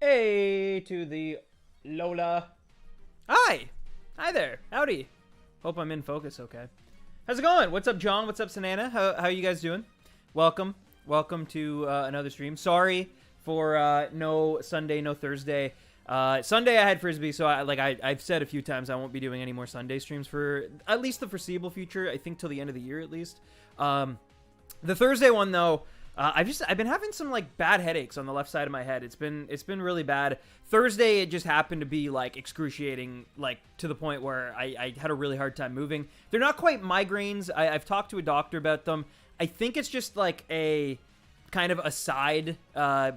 Hey to the Lola. Hi. Hi there. Howdy. Hope I'm in focus okay. How's it going? What's up, John? What's up, Sanana? How you guys doing? Welcome. Welcome to another stream. Sorry for no Sunday, no Thursday. Sunday I had Frisbee, so I've said a few times I won't be doing any more Sunday streams for at least the foreseeable future. I think till the end of the year at least. The Thursday one though, I've been having some like bad headaches on the left side of my head. It's been really bad. Thursday it just happened to be like excruciating, like to the point where I had a really hard time moving. They're not quite migraines. I've talked to a doctor about them. I think it's just like a kind of aside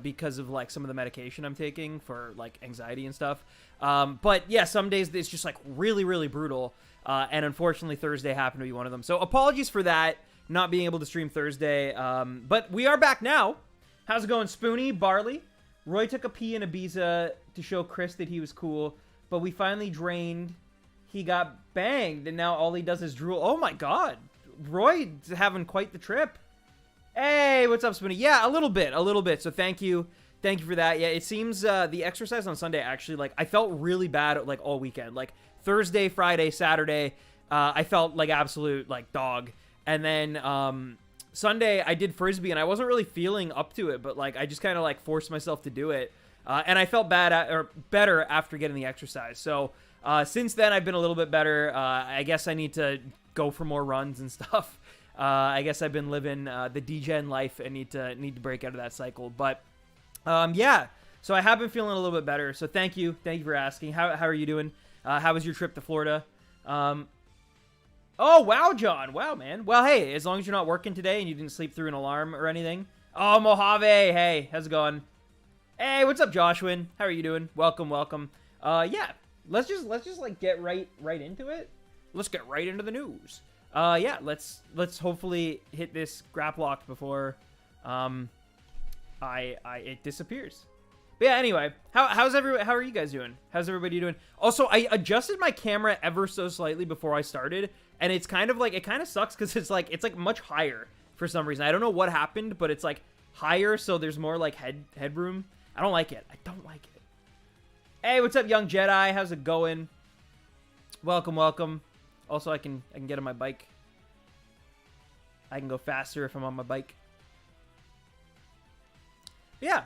because of like some of the medication I'm taking for like anxiety and stuff. But yeah, some days it's just like really, really brutal. And unfortunately Thursday happened to be one of them. So apologies for that. Not being able to stream Thursday, but we are back now. How's it going, Spoonie? Barley? Roy took a pee in Ibiza to show Chris that he was cool, but we finally drained. He got banged, and now all he does is drool. Oh my god. Roy's having quite the trip. Hey, what's up, Spoonie? Yeah, a little bit. So thank you for that. Yeah, it seems the exercise on Sunday actually, like, I felt really bad, like, all weekend. Like, Thursday, Friday, Saturday, I felt like absolute, like, dog. And then Sunday I did Frisbee and I wasn't really feeling up to it, but like I just kind of like forced myself to do it. And I felt better after getting the exercise. So since then I've been a little bit better. I guess I need to go for more runs and stuff. I guess I've been living the DGen life and need to break out of that cycle. But yeah, so I have been feeling a little bit better. So thank you for asking. How are you doing? How was your trip to Florida? Oh, wow, John. Wow, man. Well, hey, as long as you're not working today and you didn't sleep through an alarm or anything. Oh, Mojave. Hey, how's it going? Hey, what's up, Joshua? How are you doing? Welcome. Yeah, let's just like get right into it. Let's get right into the news. Yeah, let's hopefully hit this Grapploct before it disappears. But yeah, anyway, how are you guys doing? How's everybody doing? Also, I adjusted my camera ever so slightly before I started, and it's kind of like, it kind of sucks because it's like much higher for some reason. I don't know what happened, but it's like higher, so there's more like headroom. I don't like it. Hey, what's up, young Jedi? How's it going? Welcome. Also, I can get on my bike. I can go faster if I'm on my bike. Yeah.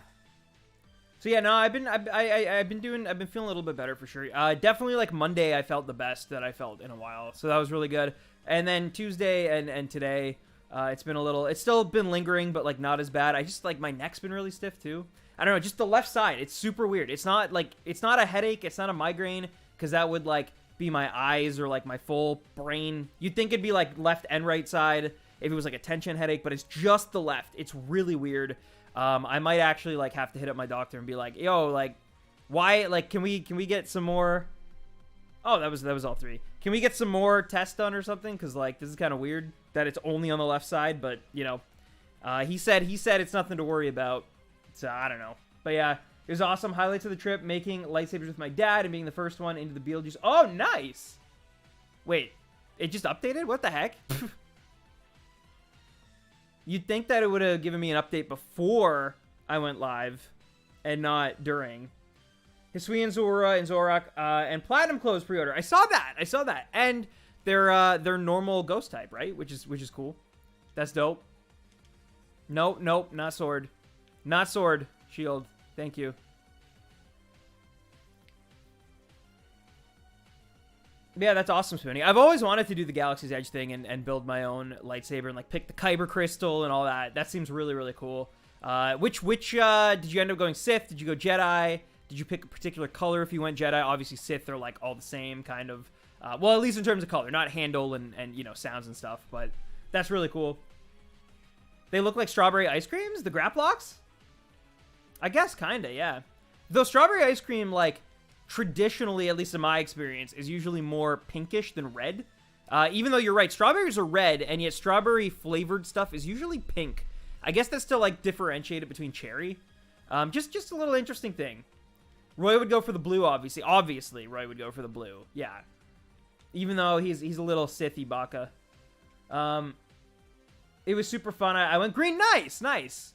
So yeah, no, I've been feeling a little bit better for sure. Definitely like Monday I felt the best that I felt in a while. So that was really good. And then Tuesday and today, it's still been lingering, but like not as bad. I just like my neck's been really stiff too. I don't know, just the left side. It's super weird. It's not a headache, it's not a migraine, because that would like be my eyes or like my full brain. You'd think it'd be like left and right side if it was like a tension headache, but it's just the left. It's really weird. I might actually like have to hit up my doctor and be like, yo, like, why, like, can we get some more? Oh, that was all three. Can we get some more tests done or something? Because like this is kind of weird that it's only on the left side, but you know, he said it's nothing to worry about. So I don't know, but yeah, it was awesome. Highlights of the trip: making lightsabers with my dad and being the first one into the Beetlejuice. Oh, nice. Wait, it just updated? What the heck? You'd think that it would have given me an update before I went live and not during. Hisui and Zora and Zorak and Platinum Clothes pre-order. I saw that. And they're normal ghost type, right? Which is cool. That's dope. Nope, not sword. Not sword. Shield. Thank you. Yeah, that's awesome, Spoonie. I've always wanted to do the Galaxy's Edge thing and build my own lightsaber and like pick the Kyber crystal and all that. That seems really, really cool. Which did you end up going Sith? Did you go Jedi? Did you pick a particular color if you went Jedi? Obviously, Sith are like all the same kind of. Well, at least in terms of color, not handle and you know sounds and stuff. But that's really cool. They look like strawberry ice creams, the Grapplocts. I guess kinda, yeah. Though strawberry ice cream, like, traditionally, at least in my experience, is usually more pinkish than red. Even though you're right, strawberries are red, and yet strawberry flavored stuff is usually pink. I guess that's to like differentiate it between cherry. Just a little interesting thing. Roy would go for the blue, obviously. Obviously, Roy would go for the blue. Yeah. Even though he's a little Sithy Baka. It was super fun. I went green. Nice.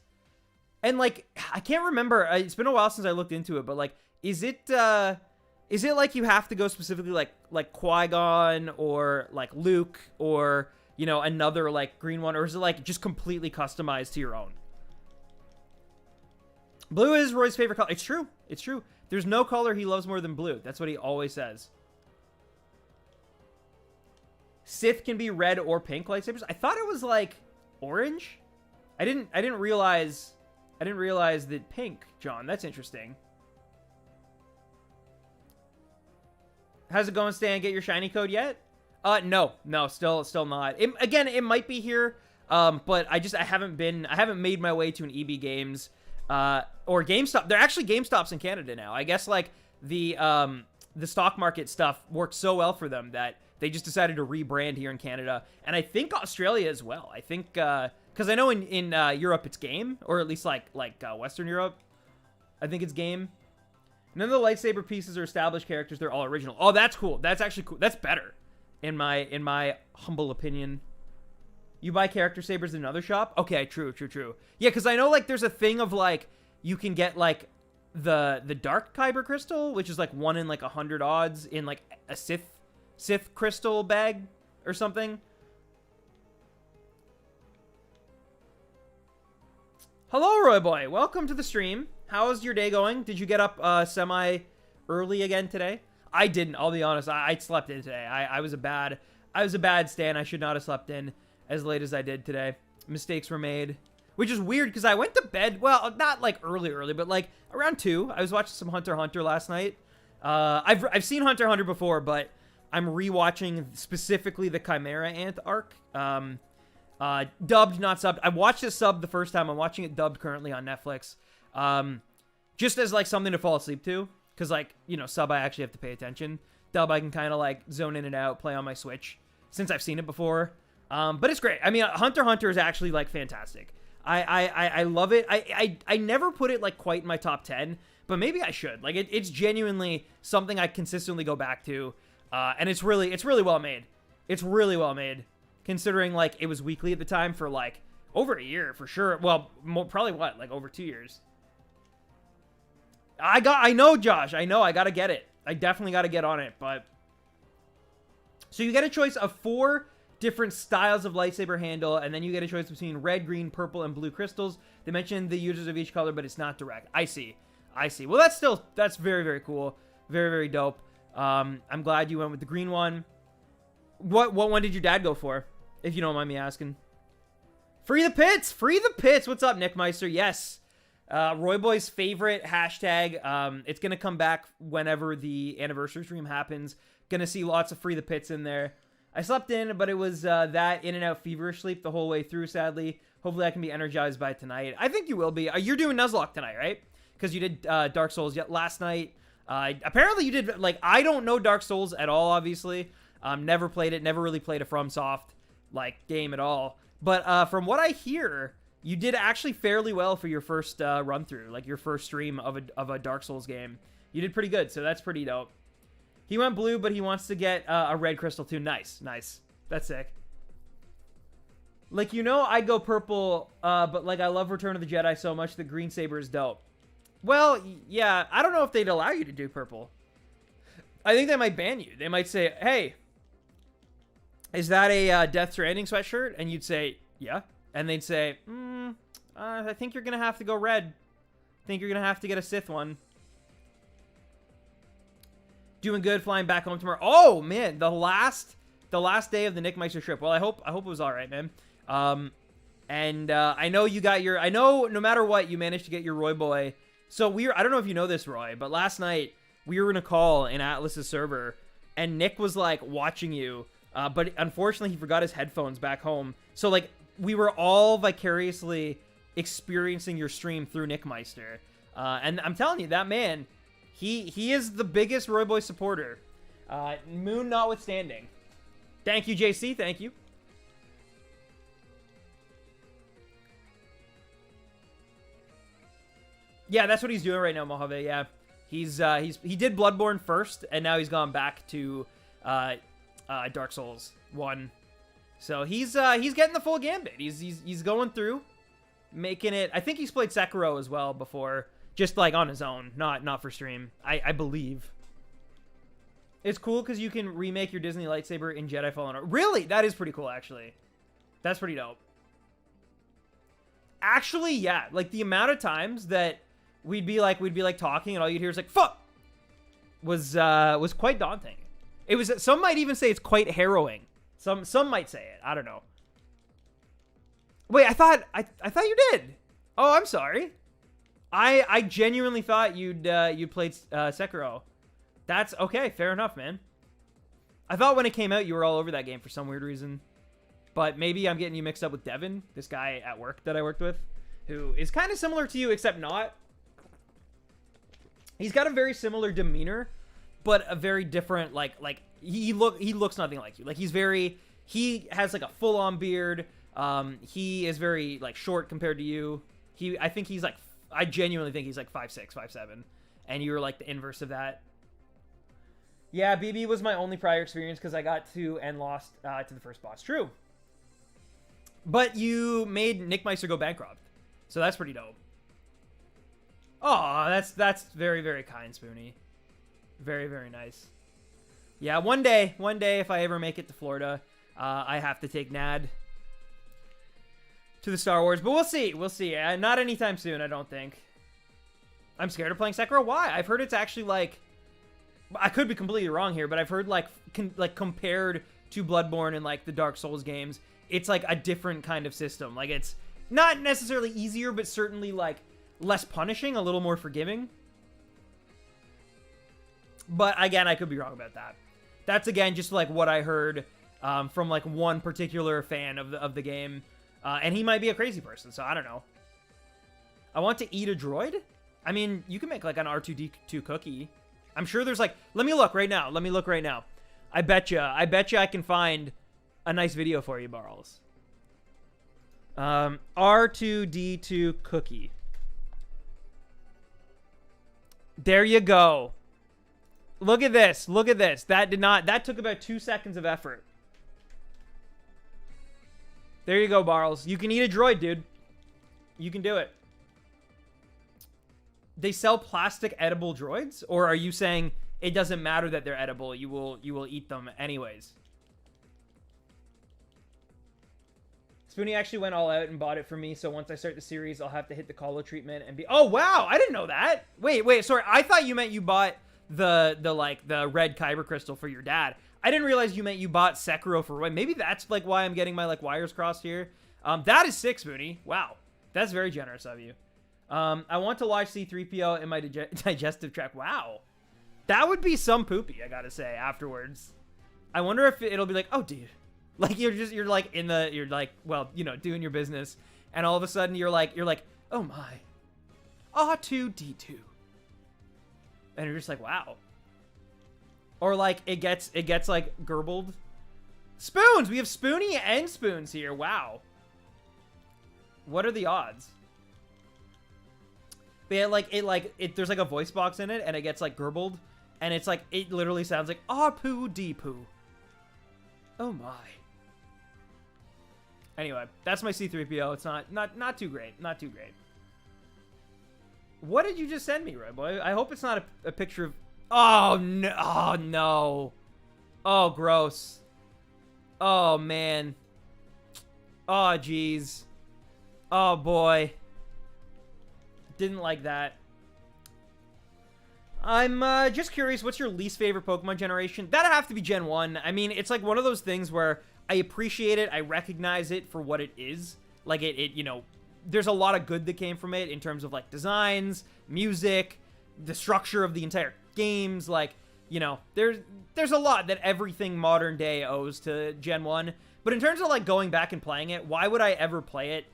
And like, I can't remember. It's been a while since I looked into it, but like, is it like you have to go specifically like Qui-Gon or like Luke or, you know, another like green one, or is it like just completely customized to your own? Blue is Roy's favorite color. It's true. It's true. There's no color he loves more than blue. That's what he always says. Sith can be red or pink lightsabers. I thought it was like orange. I didn't realize that pink, John. That's interesting. How's it going, Stan? Get your shiny code yet? No, still not. It might be here. But I haven't made my way to an EB Games, or GameStop. They're actually GameStops in Canada now. I guess like the stock market stuff worked so well for them that they just decided to rebrand here in Canada, and I think Australia as well. I think, because I know in Europe it's Game, or at least like Western Europe, I think it's Game. None of the lightsaber pieces are established characters. They're all original. Oh, that's cool. That's actually cool. That's better, in my humble opinion. You buy character sabers in another shop? Okay, true. Yeah, because I know like there's a thing of like you can get like the dark kyber crystal, which is like 1 in like 100 odds in like a Sith crystal bag or something. Hello, Roy Boy. Welcome to the stream. How's your day going? Did you get up semi early again today? I didn't. I'll be honest. I slept in today. I was a bad Stan. I should not have slept in as late as I did today. Mistakes were made, which is weird because I went to bed. Well, not like early, but like around 2. I was watching some Hunter x Hunter last night. I've seen Hunter x Hunter before, but I'm rewatching specifically the Chimera Ant arc. Dubbed, not subbed. I watched it subbed the first time. I'm watching it dubbed currently on Netflix. Just as like something to fall asleep to, because like, you know, sub I actually have to pay attention. Dub I can kind of like zone in and out, play on my Switch since I've seen it before. But it's great. I mean, Hunter x Hunter is actually like fantastic. I love it. I never put it like quite in my top 10, but maybe I should. Like it's genuinely something I consistently go back to. And it's really well made. It's really well made, considering like it was weekly at the time for like over a year for sure. Well, probably what, like over 2 years. I know, Josh. I know. I gotta get it. I definitely gotta get on it. But so you get a choice of 4 different styles of lightsaber handle, and then you get a choice between red, green, purple, and blue crystals. They mention the users of each color, but it's not direct. I see. Well, that's very, very cool. Very, very dope. I'm glad you went with the green one. What one did your dad go for, if you don't mind me asking? Free the pits! What's up, Nick Meister? Yes. Roy Boy's favorite hashtag. It's gonna come back whenever the anniversary stream happens. Gonna see lots of free the pits in there. I slept in, but it was that in and out feverish sleep the whole way through, sadly. Hopefully I can be energized by tonight. I think you will be. You're doing Nuzlocke tonight, right? Because you did Dark Souls last night. Apparently you did, like, I don't know Dark Souls at all, obviously. Never played it, never really played a FromSoft, like, game at all. But from what I hear, you did actually fairly well for your first run-through, like your first stream of a Dark Souls game. You did pretty good, so that's pretty dope. He went blue, but he wants to get a red crystal too. Nice. That's sick. Like, you know, I'd go purple, but, like, I love Return of the Jedi so much, the green saber is dope. Well, yeah, I don't know if they'd allow you to do purple. I think they might ban you. They might say, hey, is that a Death Stranding sweatshirt? And you'd say, yeah. And they'd say, I think you're going to have to go red. I think you're going to have to get a Sith one. Doing good, flying back home tomorrow. Oh, man, the last day of the Nick Meister trip. Well, I hope it was all right, man. And I know you got your, I know no matter what, you managed to get your Roy Boy. So I don't know if you know this, Roy, but last night we were in a call in Atlas's server, and Nick was like watching you, but unfortunately he forgot his headphones back home. So like we were all vicariously experiencing your stream through Nick Meister, and I'm telling you, that man, he is the biggest Roy Boy supporter, Moon notwithstanding. Thank you, JC. Thank you. Yeah, that's what he's doing right now, Mojave. Yeah, he did Bloodborne first, and now he's gone back to Dark Souls 1. So he's getting the full gambit. He's going through. making it. I think he's played Sekiro as well before, just like on his own, not for stream. I believe. It's cool because you can remake your Disney lightsaber in Jedi Fallen Order. Really? That is pretty cool, actually. That's pretty dope. Actually, yeah. Like, the amount of times that we'd be like talking and all you'd hear is like, fuck! Was quite daunting. It was, some might even say it's quite harrowing. Some might say it. I don't know. Wait, I thought you did. Oh, I'm sorry. I genuinely thought you'd played Sekiro. That's okay. Fair enough, man. I thought when it came out you were all over that game for some weird reason. But maybe I'm getting you mixed up with Devin, this guy at work that I worked with, who is kind of similar to you except not. He's got a very similar demeanor, but a very different he looks nothing like you. Like he has like a full-on beard. He is very like short compared to you. I genuinely think he's like 5'6", 5'7", and you're like the inverse of that. Yeah, BB was my only prior experience because I got to and lost to the first boss. True. But you made Nick Meister go bankrupt, so that's pretty dope. Oh, that's very, very kind, Spoonie. Very, very nice. Yeah, one day, if I ever make it to Florida, I have to take Nad to the Star Wars, but we'll see. We'll see. Not anytime soon, I don't think. I'm scared of playing Sekiro. Why? I've heard it's actually like, I could be completely wrong here, but I've heard like compared to Bloodborne and like the Dark Souls games, it's like a different kind of system. Like it's not necessarily easier, but certainly like less punishing, a little more forgiving. But again, I could be wrong about that. That's again just like what I heard from like one particular fan of the game, and he might be a crazy person, so I don't know. I want to eat a droid. I mean, you can make like an R2D2 cookie. I'm sure there's like, let me look right now. I bet you I can find a nice video for you, Barles. R2D2 cookie. There you go. Look at this. Look at this. That took about 2 seconds of effort. There you go, Barles. You can eat a droid, dude. You can do it. They sell plastic edible droids? Or are you saying it doesn't matter that they're edible, you will eat them anyways? Spoonie actually went all out and bought it for me, so once I start the series, I'll have to hit the Colo treatment and be... Oh, wow! I didn't know that! Wait, sorry. I thought you meant you bought the red Kyber crystal for your dad. I didn't realize you meant you bought Sekiro for... Maybe that's, like, why I'm getting my, like, wires crossed here. That is sick, Spoonie. Wow. That's very generous of you. I want to watch C-3PO in my digestive tract. Wow. That would be some poopy, I gotta say, afterwards. I wonder if it'll be like, oh, dude. Like, you're like, well, you know, doing your business. And all of a sudden, you're like, oh my. R2D2. And you're just like, wow. Or like, it gets like, gurgled. Spoons! We have Spoonie and Spoons here. Wow. What are the odds? But yeah, there's like a voice box in it, and it gets like gurgled, and it's like, it literally sounds like R2D2. Oh my. Anyway, that's my C-3PO. It's not too great. Not too great. What did you just send me, Roy Boy? I hope it's not a picture of... Oh, no. Oh, no. Oh, gross. Oh, man. Oh, jeez. Oh, boy. Didn't like that. I'm just curious, what's your least favorite Pokemon generation? That'd have to be Gen 1. I mean, it's like one of those things where I appreciate it, I recognize it for what it is. Like, you know, there's a lot of good that came from it in terms of, like, designs, music, the structure of the entire games. Like, you know, there's a lot that everything modern day owes to Gen 1. But in terms of, like, going back and playing it, why would I ever play it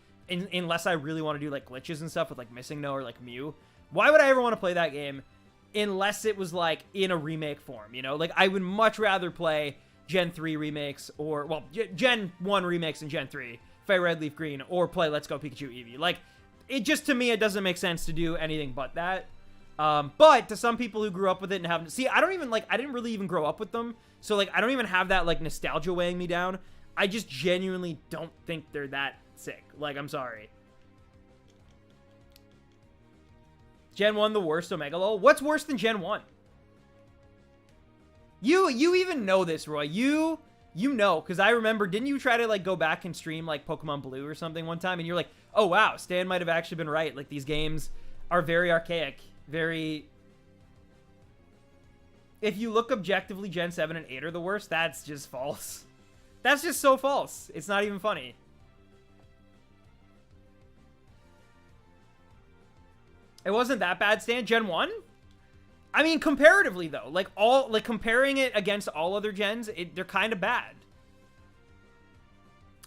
unless I really want to do, like, glitches and stuff with, like, Missing No or, like, Mew? Why would I ever want to play that game unless it was, like, in a remake form, you know? Like, I would much rather play Gen 3 remakes or, well, Gen 1 remakes and Gen 3, Fire Red, Leaf Green, or play Let's Go Pikachu Eevee. Like, it just, to me, it doesn't make sense to do anything but that. But to some people who grew up with it and haven't... See, I didn't really even grow up with them, so, like, I don't even have that, like, nostalgia weighing me down. I just genuinely don't think they're that sick. Like, I'm sorry. Gen 1 the worst Omega lol? What's worse than Gen 1? You even know this, Roy. You know, because I remember, didn't you try to, like, go back and stream, like, Pokemon Blue or something one time? And you're like, oh, wow, Stan might have actually been right. Like, these games are very archaic. Very... If you look objectively, Gen 7 and 8 are the worst, that's just false. That's just so false. It's not even funny. It wasn't that bad, Stan. Gen 1? I mean, comparatively, though. Like, comparing it against all other gens, they're kind of bad.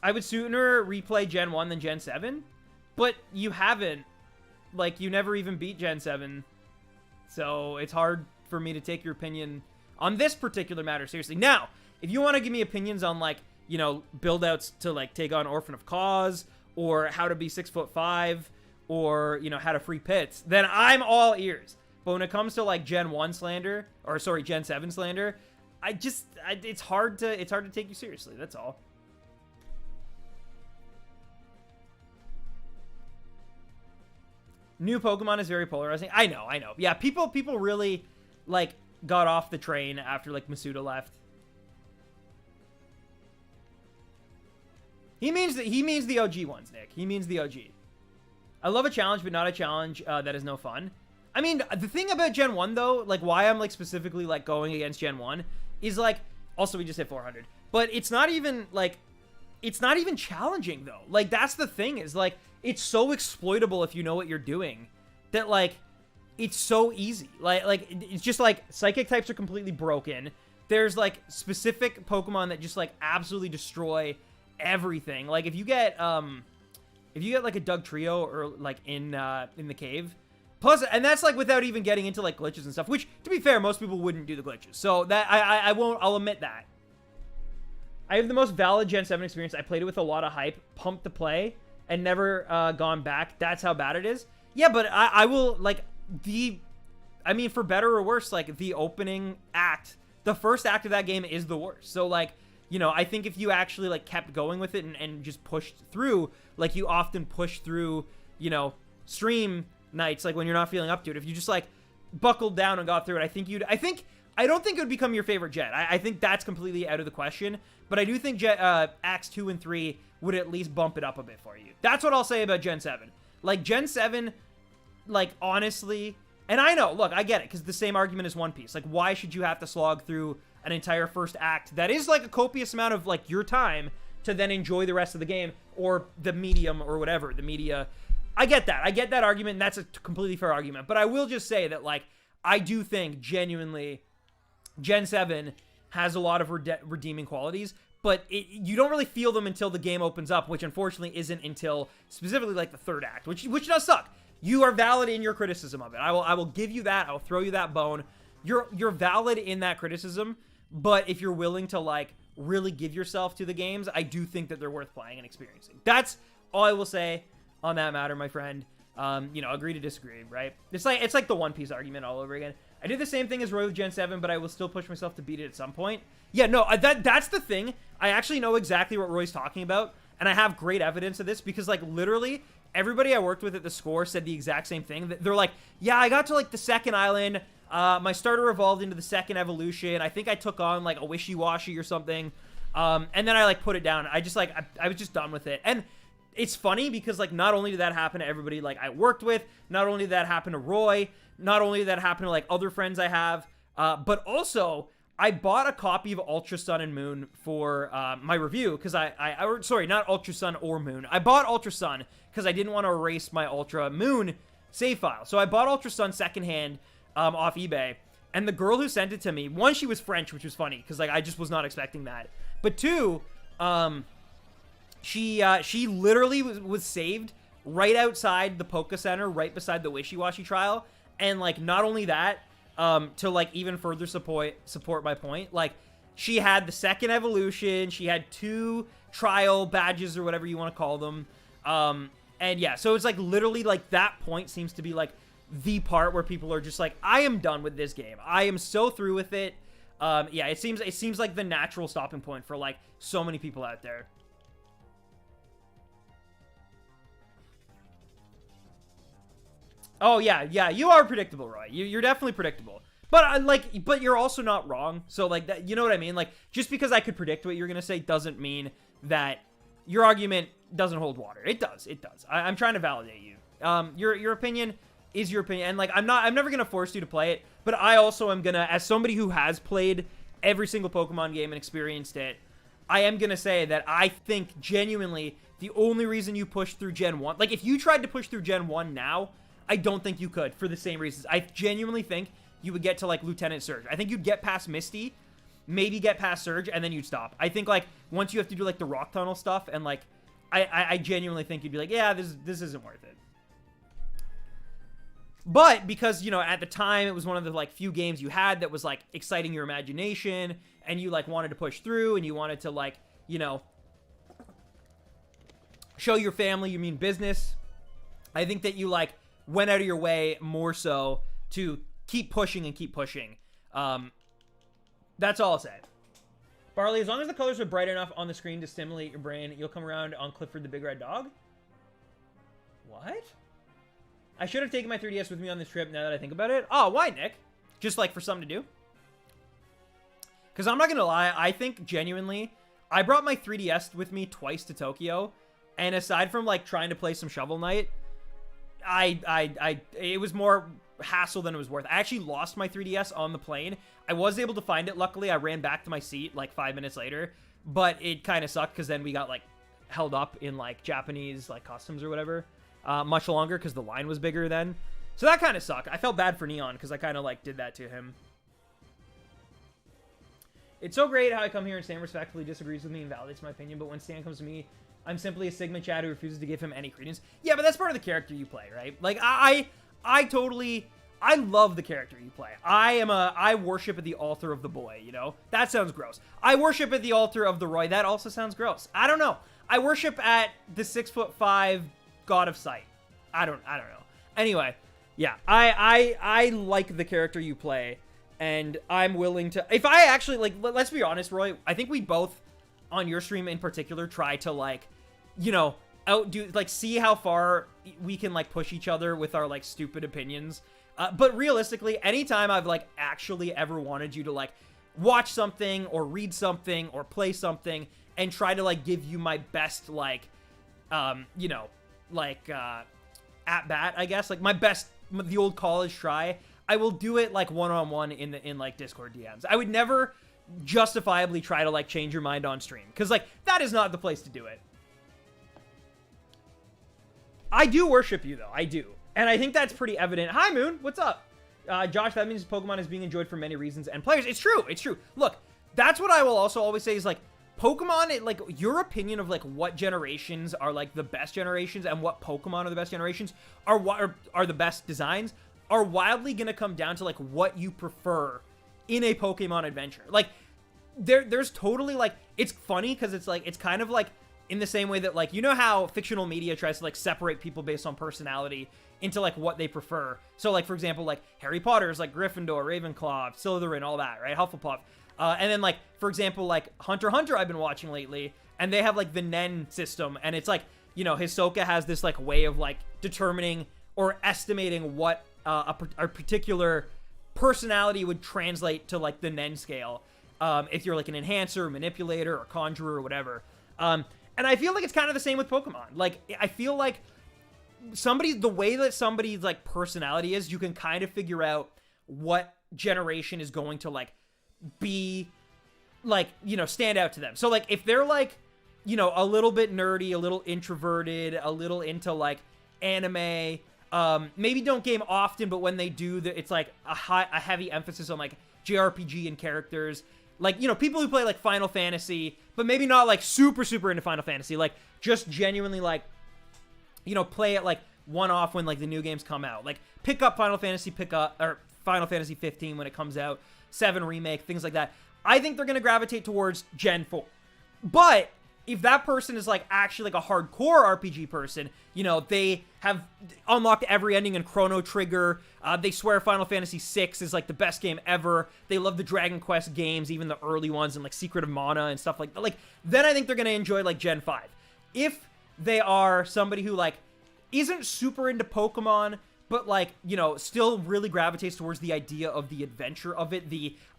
I would sooner replay Gen 1 than Gen 7. But you haven't. Like, you never even beat Gen 7. So, it's hard for me to take your opinion on this particular matter seriously. Now, if you want to give me opinions on, like, you know, build-outs to, like, take on Orphan of Cause, or how to be 6'5", or, you know, how to free pits, then I'm all ears. But when it comes to, like, Gen 1 slander, or sorry, Gen 7 slander, it's hard to take you seriously. That's all. New Pokemon is very polarizing. I know. Yeah, people really, like, got off the train after, like, Masuda left. He means the OG ones, Nick. He means the OG. I love a challenge, but not a challenge that is no fun. I mean, the thing about Gen 1, though, like, why I'm, like, specifically, like, going against Gen 1 is, like, also, we just hit 400. But it's not even, like, it's not even challenging, though. Like, that's the thing, is, like, it's so exploitable if you know what you're doing that, like, it's so easy. Like, it's just, like, Psychic types are completely broken. There's, like, specific Pokemon that just, like, absolutely destroy everything. Like, if you get, like, a Doug Trio or, like, in the cave... Plus, and that's, like, without even getting into, like, glitches and stuff, which, to be fair, most people wouldn't do the glitches. So, that, I'll admit that. I have the most valid Gen 7 experience. I played it with a lot of hype, pumped to play, and never gone back. That's how bad it is. Yeah, but I will, like, I mean, for better or worse, like, the opening act, the first act of that game is the worst. So, like, you know, I think if you actually, like, kept going with it and just pushed through, like, you often push through, you know, stream nights, like, when you're not feeling up to it. If you just, like, buckled down and got through it, I don't think it would become your favorite gen. I think that's completely out of the question, but I do think Acts 2 and 3 would at least bump it up a bit for you. That's what I'll say about Gen 7. Like, Gen 7, like, honestly, and I know, look, I get it, because the same argument as One Piece. Like, why should you have to slog through an entire first act that is, like, a copious amount of, like, your time to then enjoy the rest of the game, or the medium, or whatever, the media. I get that. I get that argument, and that's a completely fair argument. But I will just say that, like, I do think, genuinely, Gen 7 has a lot of redeeming qualities, but you don't really feel them until the game opens up, which unfortunately isn't until specifically, like, the third act, which does suck. You are valid in your criticism of it. I will give you that. I'll throw you that bone. You're valid in that criticism, but if you're willing to, like, really give yourself to the games, I do think that they're worth playing and experiencing. That's all I will say on that matter, my friend. You know, agree to disagree, right? It's like the One Piece argument all over again. I did the same thing as Roy with Gen 7, but I will still push myself to beat it at some point. Yeah, no, that's the thing. I actually know exactly what Roy's talking about, and I have great evidence of this because, like, literally everybody I worked with at the score said the exact same thing. They're like, yeah, I got to, like, the second island. My starter evolved into the second evolution. I think I took on, like, a wishy-washy or something. And then I, like, put it down. I just, like, I was just done with it. And it's funny because, like, not only did that happen to everybody, like, I worked with, not only did that happen to Roy, not only did that happen to, like, other friends I have, but also I bought a copy of Ultra Sun and Moon for my review because sorry, not Ultra Sun or Moon. I bought Ultra Sun because I didn't want to erase my Ultra Moon save file. So I bought Ultra Sun secondhand off eBay, and the girl who sent it to me, one, she was French, which was funny because, like, I just was not expecting that. But two, she literally was saved right outside the Poke Center, right beside the Wishy-Washy trial. And, like, not only that, to, like, even further support my point, like, she had the second evolution, she had 2 trial badges or whatever you want to call them. And yeah, so it's, like, literally, like, that point seems to be, like, the part where people are just like, I am done with this game. I am so through with it. Yeah, it seems like the natural stopping point for, like, so many people out there. Oh, yeah, you are predictable, Roy. You're definitely predictable. But, but you're also not wrong. So, like, that, you know what I mean? Like, just because I could predict what you're going to say doesn't mean that your argument doesn't hold water. It does. I'm trying to validate you. Your opinion is your opinion. And, like, I'm never going to force you to play it. But I also am going to, as somebody who has played every single Pokemon game and experienced it, I am going to say that I think genuinely the only reason you pushed through Gen 1, like, if you tried to push through Gen 1 now, I don't think you could for the same reasons. I genuinely think you would get to, like, Lieutenant Surge. I think you'd get past Misty, maybe get past Surge, and then you'd stop. I think, like, once you have to do, like, the Rock Tunnel stuff, and, like, I genuinely think you'd be like, yeah, this isn't worth it. But because, you know, at the time, it was one of the, like, few games you had that was, like, exciting your imagination, and you, like, wanted to push through, and you wanted to, like, you know, show your family you mean business, I think that you, like, went out of your way more so to keep pushing and keep pushing. That's all I'll say. Barley, as long as the colors are bright enough on the screen to stimulate your brain, you'll come around on Clifford the Big Red Dog? What? I should have taken my 3DS with me on this trip now that I think about it. Oh, why, Nick? Just, like, for something to do? Because I'm not going to lie, I think, genuinely, I brought my 3DS with me twice to Tokyo, and aside from, like, trying to play some Shovel Knight, it was more hassle than it was worth. I actually lost my 3DS on the plane. I was able to find it, luckily. I ran back to my seat, like, 5 minutes later, but it kind of sucked, because then we got, like, held up in, like, Japanese, like, customs or whatever. Much longer because the line was bigger then. So that kind of sucked. I felt bad for Neon because I kind of like did that to him. It's so great how I come here and Stan respectfully disagrees with me and validates my opinion, but when Stan comes to me, I'm simply a Sigma Chad who refuses to give him any credence. Yeah, but that's part of the character you play, right? Like, I love the character you play. I worship at the altar of the boy, you know? That sounds gross. I worship at the altar of the Roy. That also sounds gross. I don't know. I worship at the 6'5" God of Sight. I don't know. Anyway, yeah, I like the character you play, and I'm willing to, if I actually, like, let's be honest, Roy, I think we both, on your stream in particular, try to, like, you know, outdo, like, see how far we can, like, push each other with our, like, stupid opinions. But realistically, anytime I've, like, actually ever wanted you to, like, watch something, or read something, or play something, and try to, like, give you my best, like, you know, like, at bat, I guess, like, my best, the old college try, I will do it, like, one-on-one in like, Discord DMs. I would never justifiably try to, like, change your mind on stream, because, like, that is not the place to do it. I do worship you, though, I do, and I think that's pretty evident. Hi, Moon, what's up? Josh, that means Pokemon is being enjoyed for many reasons and players. It's true, it's true. Look, that's what I will also always say is, like, Pokemon, like, your opinion of, like, what generations are, like, the best generations and what Pokemon are the best generations are the best designs are wildly gonna come down to, like, what you prefer in a Pokemon adventure. Like, there's totally, like, it's funny because it's, like, it's kind of, like, in the same way that, like, you know how fictional media tries to, like, separate people based on personality into, like, what they prefer. So, like, for example, like, Harry Potter's, like, Gryffindor, Ravenclaw, Slytherin, all that, right? Hufflepuff. And then, like, for example, like, Hunter x Hunter I've been watching lately, and they have, like, the Nen system, and it's, like, you know, Hisoka has this, like, way of, like, determining or estimating what a particular personality would translate to, like, the Nen scale, if you're, like, an enhancer, manipulator, or conjurer, or whatever. And I feel like it's kind of the same with Pokemon. Like, I feel like the way that somebody's, like, personality is, you can kind of figure out what generation is going to, like, be, like, you know, stand out to them. So, like, if they're, like, you know, a little bit nerdy, a little introverted, a little into, like, anime, maybe don't game often, but when they do, it's, like, a heavy emphasis on, like, JRPG and characters. Like, you know, people who play, like, Final Fantasy, but maybe not, like, super into Final Fantasy. Like, just genuinely, like, you know, play it, like, one-off when, like, the new games come out. Like, pick up Final Fantasy, or Final Fantasy 15 when it comes out. 7 Remake, things like that. I think they're going to gravitate towards Gen 4. But if that person is, like, actually, like, a hardcore RPG person, you know, they have unlocked every ending in Chrono Trigger, they swear Final Fantasy VI is, like, the best game ever, they love the Dragon Quest games, even the early ones, and, like, Secret of Mana and stuff like that, like, then I think they're going to enjoy, like, Gen 5. If they are somebody who, like, isn't super into Pokemon, but like, you know, still really gravitates towards the idea of the adventure of it.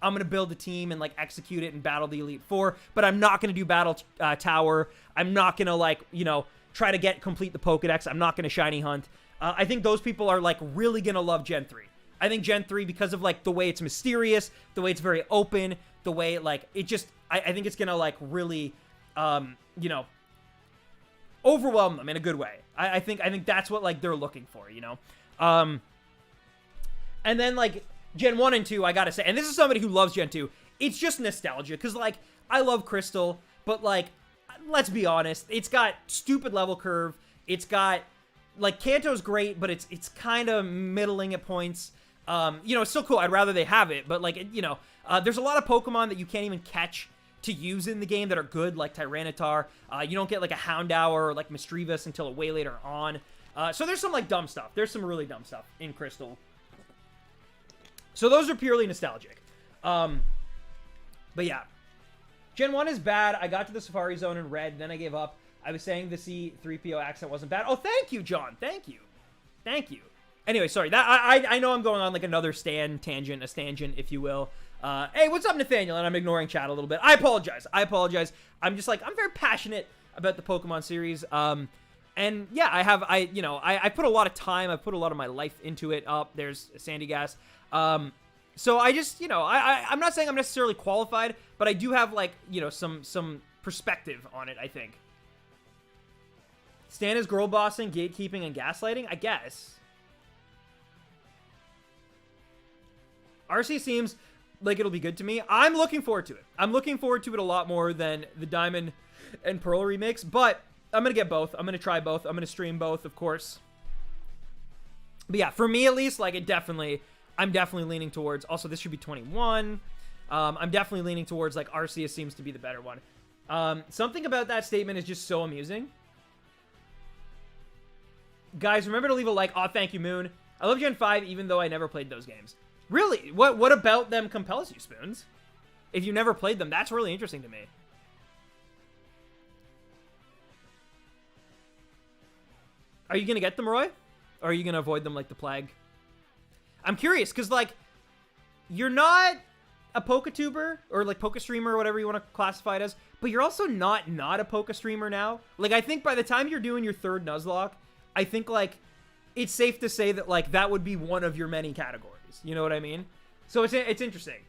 I'm going to build a team and like execute it and battle the Elite Four, but I'm not going to do Battle Tower. I'm not going to like, you know, try to complete the Pokedex. I'm not going to shiny hunt. I think those people are like really going to love Gen 3. I think Gen 3, because of like the way it's mysterious, the way it's very open, the way like it just, I think it's going to like really, you know, overwhelm them in a good way. I think that's what like they're looking for, you know? And then like Gen 1 and 2, I gotta say, and this is somebody who loves Gen 2, it's just nostalgia, because like I love Crystal, but like let's be honest, it's got stupid level curve. It's got like Kanto's great, but it's kind of middling at points. You know, it's still cool. I'd rather they have it, but like, you know, there's a lot of Pokemon that you can't even catch to use in the game that are good, like Tyranitar. You don't get like a Houndour or like Misdreavus until way later on. So there's some like dumb stuff. There's some really dumb stuff in Crystal. So those are purely nostalgic. But yeah. Gen 1 is bad. I got to the Safari Zone in Red, then I gave up. I was saying the C-3PO accent wasn't bad. Oh, thank you, John. Thank you. Thank you. Anyway, sorry. That I know I'm going on like another tangent, if you will. Hey, what's up, Nathaniel? And I'm ignoring chat a little bit. I apologize. I'm just like, I'm very passionate about the Pokemon series. And yeah, I put a lot of time. I put a lot of my life into it. There's Sandy Gas. So I just, you know, I'm not saying I'm necessarily qualified, but I do have like, you know, some perspective on it, I think. Stan is girl bossing, gatekeeping, and gaslighting, I guess. RC seems like it'll be good to me. I'm looking forward to it. I'm looking forward to it a lot more than the Diamond and Pearl remakes, but I'm going to get both. I'm going to try both. I'm going to stream both, of course. But yeah, for me at least, like I'm definitely leaning towards, also this should be 21. I'm definitely leaning towards like Arceus seems to be the better one. Something about that statement is just so amusing. Guys, remember to leave a like. Aw, thank you, Moon. I love Gen 5 even though I never played those games. Really? What about them compels you, Spoons? If you never played them, that's really interesting to me. Are you going to get them, Roy? Or are you going to avoid them like the plague? I'm curious, because, like, you're not a Pokatuber, or, like, Pokestreamer, or whatever you want to classify it as, but you're also not a Pokestreamer now. Like, I think by the time you're doing your third Nuzlocke, I think, like, it's safe to say that, like, that would be one of your many categories. You know what I mean? So it's interesting.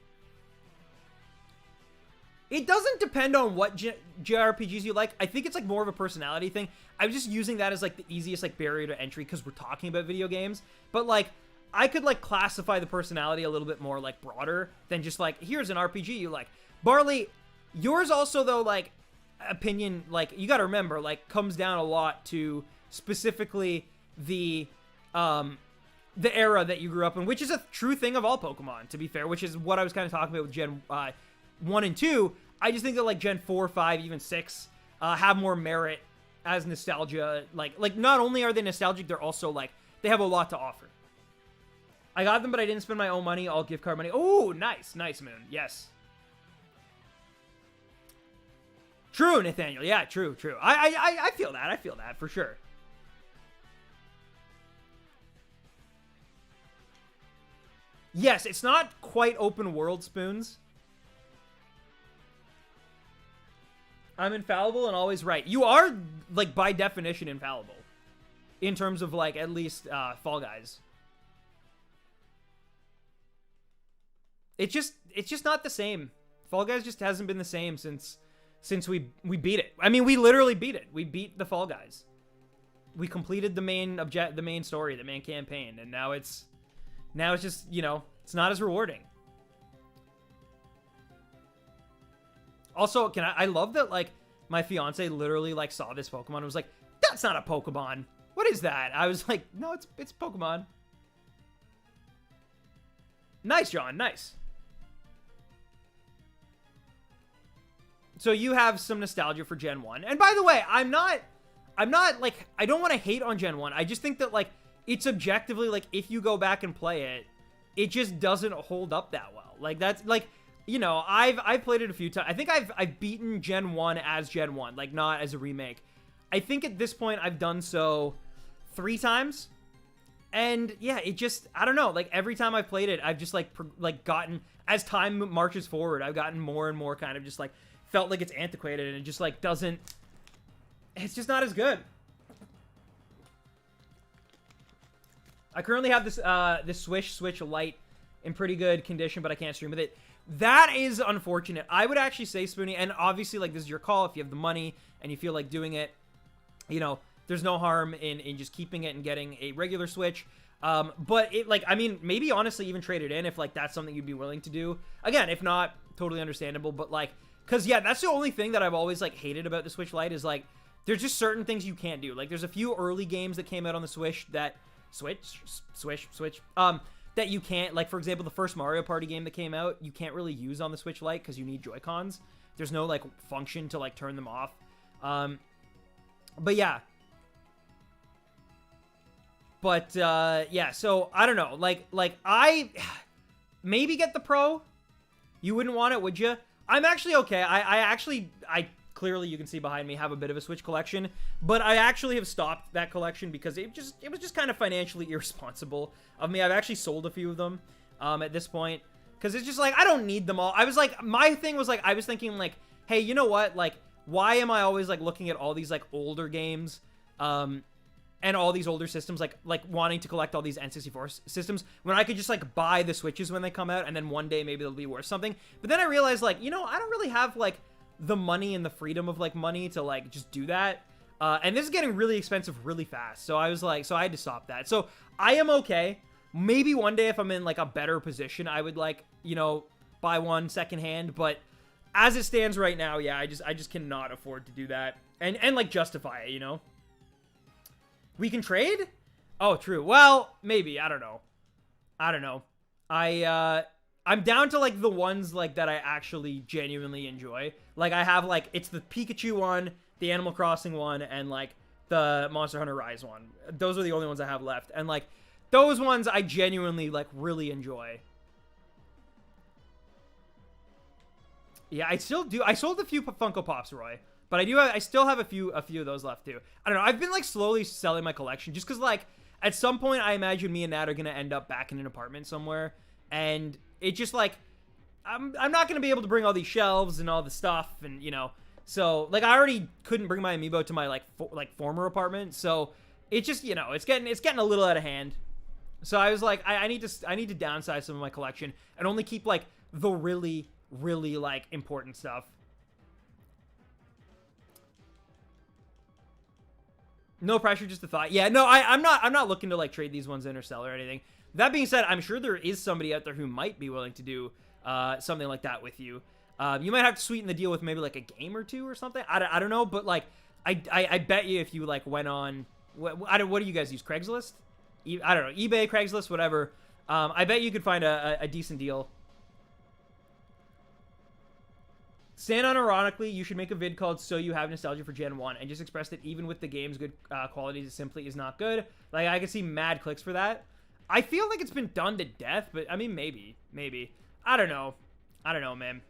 It doesn't depend on what JRPGs you like. I think it's like more of a personality thing. I'm just using that as like the easiest like barrier to entry because we're talking about video games. But like I could like classify the personality a little bit more like broader than just like here's an RPG you like. Barley, yours also though like opinion like you got to remember like comes down a lot to specifically the era that you grew up in, which is a true thing of all Pokemon, to be fair, which is what I was kind of talking about with Gen 1 and 2. I just think that like Gen 4, 5, even 6 have more merit as nostalgia. Like not only are they nostalgic, they're also like they have a lot to offer. I got them, but I didn't spend my own money, all gift card money. Oh, nice, Moon. Yes. True, Nathaniel. Yeah, true. I feel that. I feel that for sure. Yes, it's not quite open world, Spoons. I'm infallible and always right. You are, like, by definition, infallible. In terms of, like, at least Fall Guys. It's just not the same. Fall Guys just hasn't been the same since we beat it. I mean, we literally beat it. We beat the Fall Guys. We completed the main story, the main campaign, and now it's just, you know, it's not as rewarding. Also, I love that, like, my fiance literally, like, saw this Pokemon and was like, that's not a Pokemon. What is that? I was like, no, it's Pokemon. Nice, John. Nice. So you have some nostalgia for Gen 1. And by the way, I'm not, like, I don't want to hate on Gen 1. I just think that, like, it's objectively, like, if you go back and play it, it just doesn't hold up that well. Like, that's, like, you know, I've played it a few times. I think I've beaten Gen 1 as Gen 1, like, not as a remake. I think at this point I've done so 3 times. And yeah, it just, I don't know, like every time I've played it, I've just like gotten, as time marches forward, I've gotten more and more kind of just like felt like it's antiquated, and it just like doesn't, it's just not as good. I currently have this Switch Lite in pretty good condition, but I can't stream with it. That is unfortunate. I would actually say, Spoonie, and obviously like this is your call if you have the money and you feel like doing it, you know, there's no harm in just keeping it and getting a regular Switch. But it, like, I mean, maybe honestly even trade it in if like that's something you'd be willing to do. Again, if not, totally understandable. But like, cause yeah, that's the only thing that I've always like hated about the Switch Lite is like, there's just certain things you can't do. Like there's a few early games that came out on the Switch that, that you can't, like for example, the first Mario Party game that came out, you can't really use on the Switch Lite because you need Joy-Cons. There's no like function to like turn them off. But yeah. But, yeah, so, I don't know, like, I maybe get the Pro. You wouldn't want it, would you? I'm actually okay. I clearly, you can see behind me, have a bit of a Switch collection, but I actually have stopped that collection because it was just kind of financially irresponsible of me. I've actually sold a few of them, at this point, because it's just, like, I don't need them all. I was, like, my thing was, like, I was thinking, like, hey, you know what, like, why am I always, like, looking at all these, like, older games, and all these older systems, like wanting to collect all these N64 systems when I could just like buy the Switches when they come out, and then one day maybe they'll be worth something. But then I realized, like, you know, I don't really have like the money and the freedom of like money to like just do that. And this is getting really expensive really fast. So I was like, so I had to stop that. So I am okay. Maybe one day if I'm in like a better position, I would like, you know, buy one secondhand. But as it stands right now, yeah, I just cannot afford to do that and like justify it, you know. We can trade? Oh, true. Well, maybe. I don't know. I'm down to, like, the ones, like, that I actually genuinely enjoy. Like, I have, like, it's the Pikachu one, the Animal Crossing one, and, like, the Monster Hunter Rise one. Those are the only ones I have left. And, like, those ones I genuinely, like, really enjoy. Yeah, I still do. I sold a few Funko Pops, Roy. But I still have a few of those left too. I don't know. I've been like slowly selling my collection just because like at some point I imagine me and Nat are gonna end up back in an apartment somewhere, and it just like I'm not gonna be able to bring all these shelves and all the stuff, and you know, so like I already couldn't bring my amiibo to my like former apartment, so it just, you know, it's getting a little out of hand. So I was like, I need to downsize some of my collection and only keep like the really like important stuff. No pressure, just a thought. Yeah, no, I'm not looking to like trade these ones in or sell or anything. That being said, I'm sure there is somebody out there who might be willing to do something like that with you. You might have to sweeten the deal with maybe like a game or two or something. I don't know, but like I bet you if you like went on what do you guys use? Craigslist? I don't know, eBay, Craigslist, whatever. I bet you could find a decent deal. Stand unironically, you should make a vid called So You Have Nostalgia for Gen 1 and just express that even with the game's good quality, it simply is not good. Like, I could see mad clicks for that. I feel like it's been done to death, but, I mean, maybe. I don't know, man.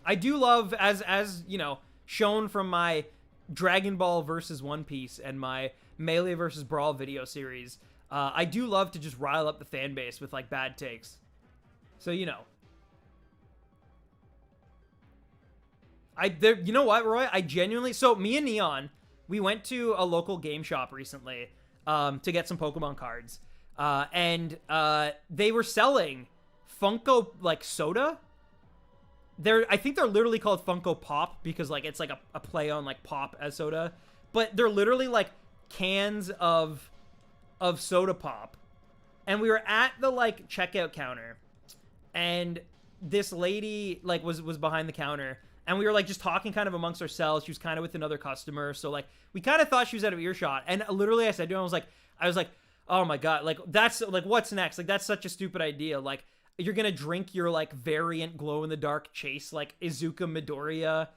I do love, as you know, shown from my Dragon Ball versus One Piece and my Melee versus Brawl video series, I do love to just rile up the fan base with, like, bad takes. So, you know. You know what, Roy? I genuinely... So, me and Neon, we went to a local game shop recently to get some Pokemon cards. And they were selling Funko, like, soda. I think they're literally called Funko Pop because, like, it's, like, a play on, like, pop as soda. But they're literally, like, cans of soda pop, and we were at the like checkout counter, and this lady like was behind the counter, and we were like just talking kind of amongst ourselves. She was kind of with another customer, so like we kind of thought she was out of earshot, and literally I said to him, I was like, oh my god, like that's like what's next? Like that's such a stupid idea. Like you're gonna drink your like variant glow in the dark chase like Izuka Midoriya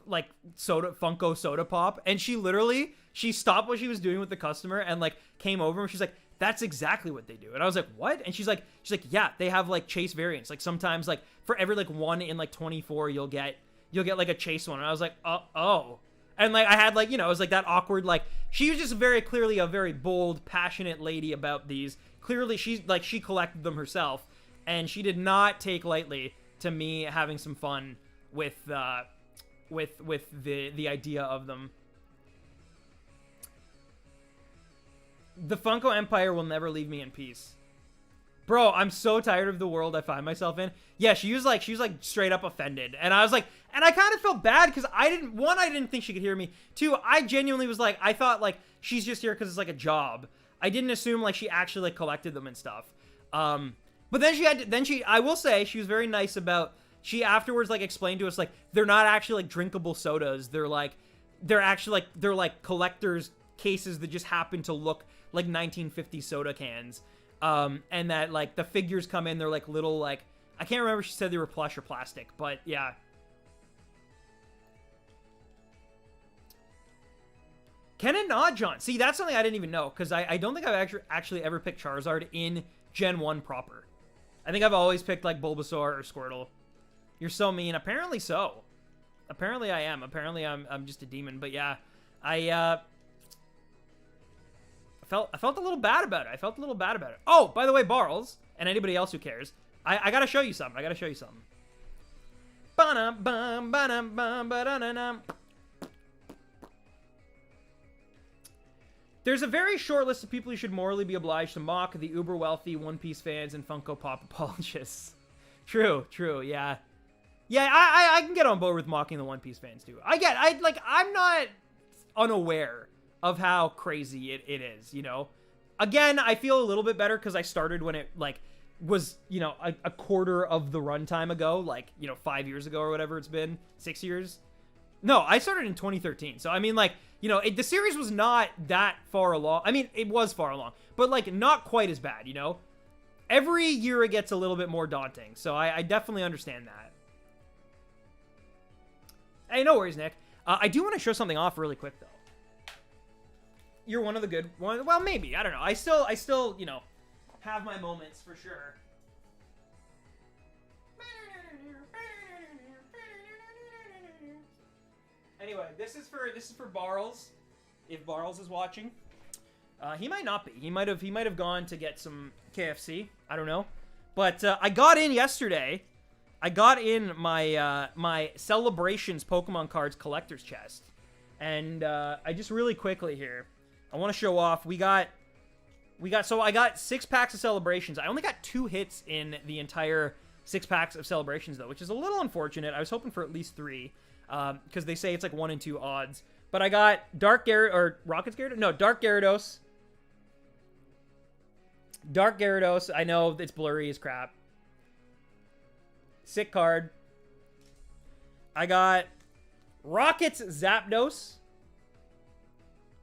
like Funko soda pop, and she stopped what she was doing with the customer and like came over and she's like, that's exactly what they do. And I was like, what? And she's like, yeah, they have like chase variants. Like sometimes like for every like 1 in like 24, you'll get you'll get like a chase one. And I was like, oh. And like I had like, you know, it was like that awkward, like she was just very clearly a very bold, passionate lady about these. Clearly she collected them herself, and she did not take lightly to me having some fun with the idea of them. The Funko Empire will never leave me in peace. Bro, I'm so tired of the world I find myself in. Yeah, she was like straight up offended. And I was like, and I kind of felt bad because I didn't think she could hear me. Two, I genuinely was like, I thought like she's just here because it's like a job. I didn't assume like she actually like collected them and stuff. But then I will say she was very nice about, she afterwards like explained to us like they're not actually like drinkable sodas. They're collector's cases that just happen to look like 1950 soda cans. And that like the figures come in, they're like little like, I can't remember if she said they were plush or plastic, but yeah. Can it not, John? See, that's something I didn't even know, because I don't think I've actually ever picked Charizard in Gen 1 proper. I think I've always picked like Bulbasaur or Squirtle. You're so mean. Apparently so. Apparently I am. Apparently I'm just a demon, but yeah. I felt a little bad about it. Oh, by the way, Barles, and anybody else who cares, I gotta show you something. There's a very short list of people you should morally be obliged to mock: the uber wealthy, One Piece fans, and Funko Pop apologists. True, yeah. Yeah, I can get on board with mocking the One Piece fans too. I'm not unaware of how crazy it is, you know? Again, I feel a little bit better because I started when it, like, was, you know, a quarter of the runtime ago, like, you know, 5 years ago or whatever it's been, 6 years. No, I started in 2013, so, I mean, like, you know, the series was not that far along. I mean, it was far along, but, like, not quite as bad, you know? Every year it gets a little bit more daunting, so I definitely understand that. Hey, no worries, Nick. I do want to show something off really quick, though. You're one of the good ones. Well, maybe. I don't know. I still, you know, have my moments for sure. Anyway, this is for Barles. If Barles is watching, he might not be. He might have gone to get some KFC. I don't know. But I got in yesterday. I got in my my Celebrations Pokemon cards collector's chest, and I just really quickly here, I want to show off. So I got 6 packs of Celebrations. I only got 2 hits in the entire 6 packs of Celebrations, though, which is a little unfortunate. I was hoping for at least 3, because they say it's like 1 in 2 odds. But I got Dark Gyarados. Dark Gyarados. I know it's blurry as crap. Sick card. I got Rocket's Zapdos.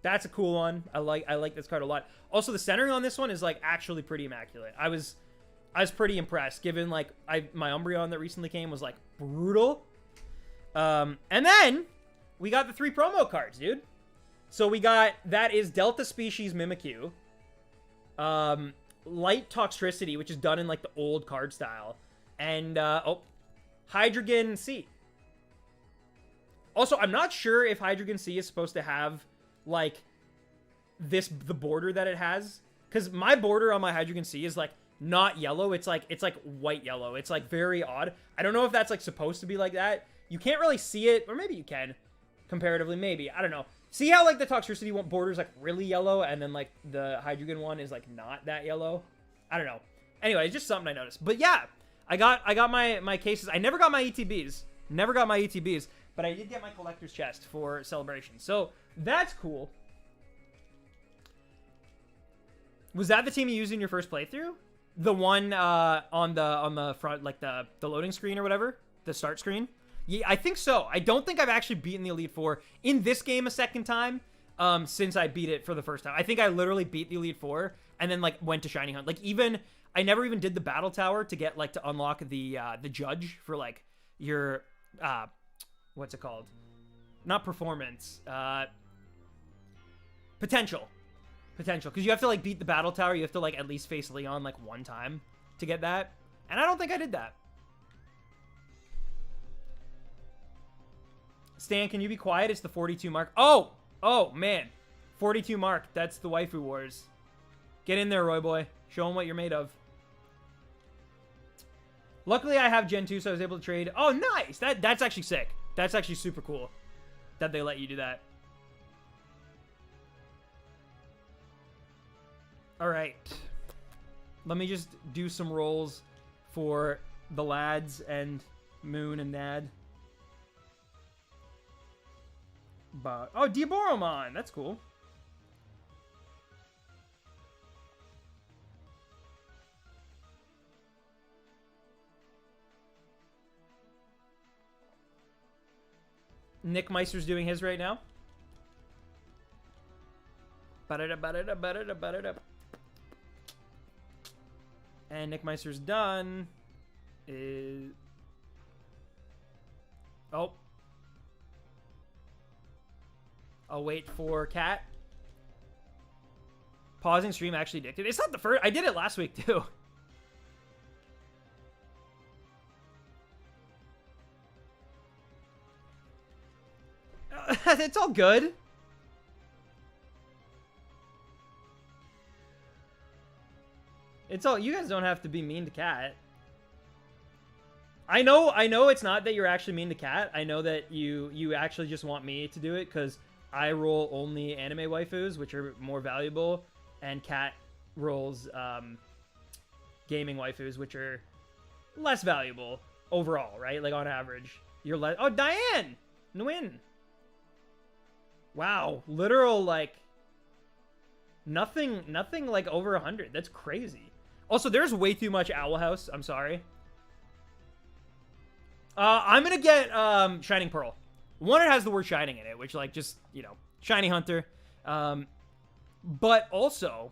That's a cool one. I like this card a lot. Also, the centering on this one is like actually pretty immaculate. I was pretty impressed, given like my Umbreon that recently came was like brutal. And then we got the 3 promo cards, dude. So we got, that is Delta Species Mimikyu, Light Toxtricity, which is done in like the old card style, and Hydreigon C. Also, I'm not sure if Hydreigon C is supposed to have like the border that it has, because my border on my Hydreigon C is like not yellow. It's like white yellow. It's like very odd. I don't know if that's like supposed to be like that. You can't really see it, or maybe you can comparatively. Maybe, I don't know. See how like the Toxtricity one border is like really yellow, and then like the Hydreigon one is like not that yellow. I don't know. Anyway, it's just something I noticed. But yeah, I got my cases. I never got my ETBs. But I did get my collector's chest for Celebration. So that's cool. Was that the team you used in your first playthrough? The one on the front, like the loading screen or whatever, the start screen? Yeah, I think so. I don't think I've actually beaten the Elite Four in this game a second time since I beat it for the first time. I think I literally beat the Elite Four and then like went to Shiny Hunt. Like I never even did the Battle Tower to get like to unlock the judge for like your what's it called? Not performance. Potential. Because you have to like beat the Battle Tower. You have to like at least face Leon like 1 time to get that. And I don't think I did that. Stan, can you be quiet? It's the 42 mark. Oh! Oh, man. 42 mark. That's the waifu wars. Get in there, Roy boy. Show them what you're made of. Luckily, I have Gen 2, so I was able to trade. Oh, nice! That's actually sick. That's actually super cool that they let you do that. All right. Let me just do some rolls for the lads and Moon and Nad. But oh, Diaboromon! That's cool. Nick Meister's doing his right now. And Nick Meister's done. Oh. I'll wait for Cat. Pausing stream actually addicted. It's not the first. I did it last week too. It's all good. It's all, you guys don't have to be mean to Cat. I know it's not that you're actually mean to Cat. I know that you actually just want me to do it because I roll only anime waifus, which are more valuable, and Cat rolls gaming waifus, which are less valuable overall, right? Like on average. You're less. Oh, Diane! Nguyen! Wow, literal like nothing like over 100. That's crazy. Also, there's way too much Owl House. I'm sorry. I'm gonna get Shining Pearl. One, it has the word shining in it, which like just, you know, Shiny Hunter. But also,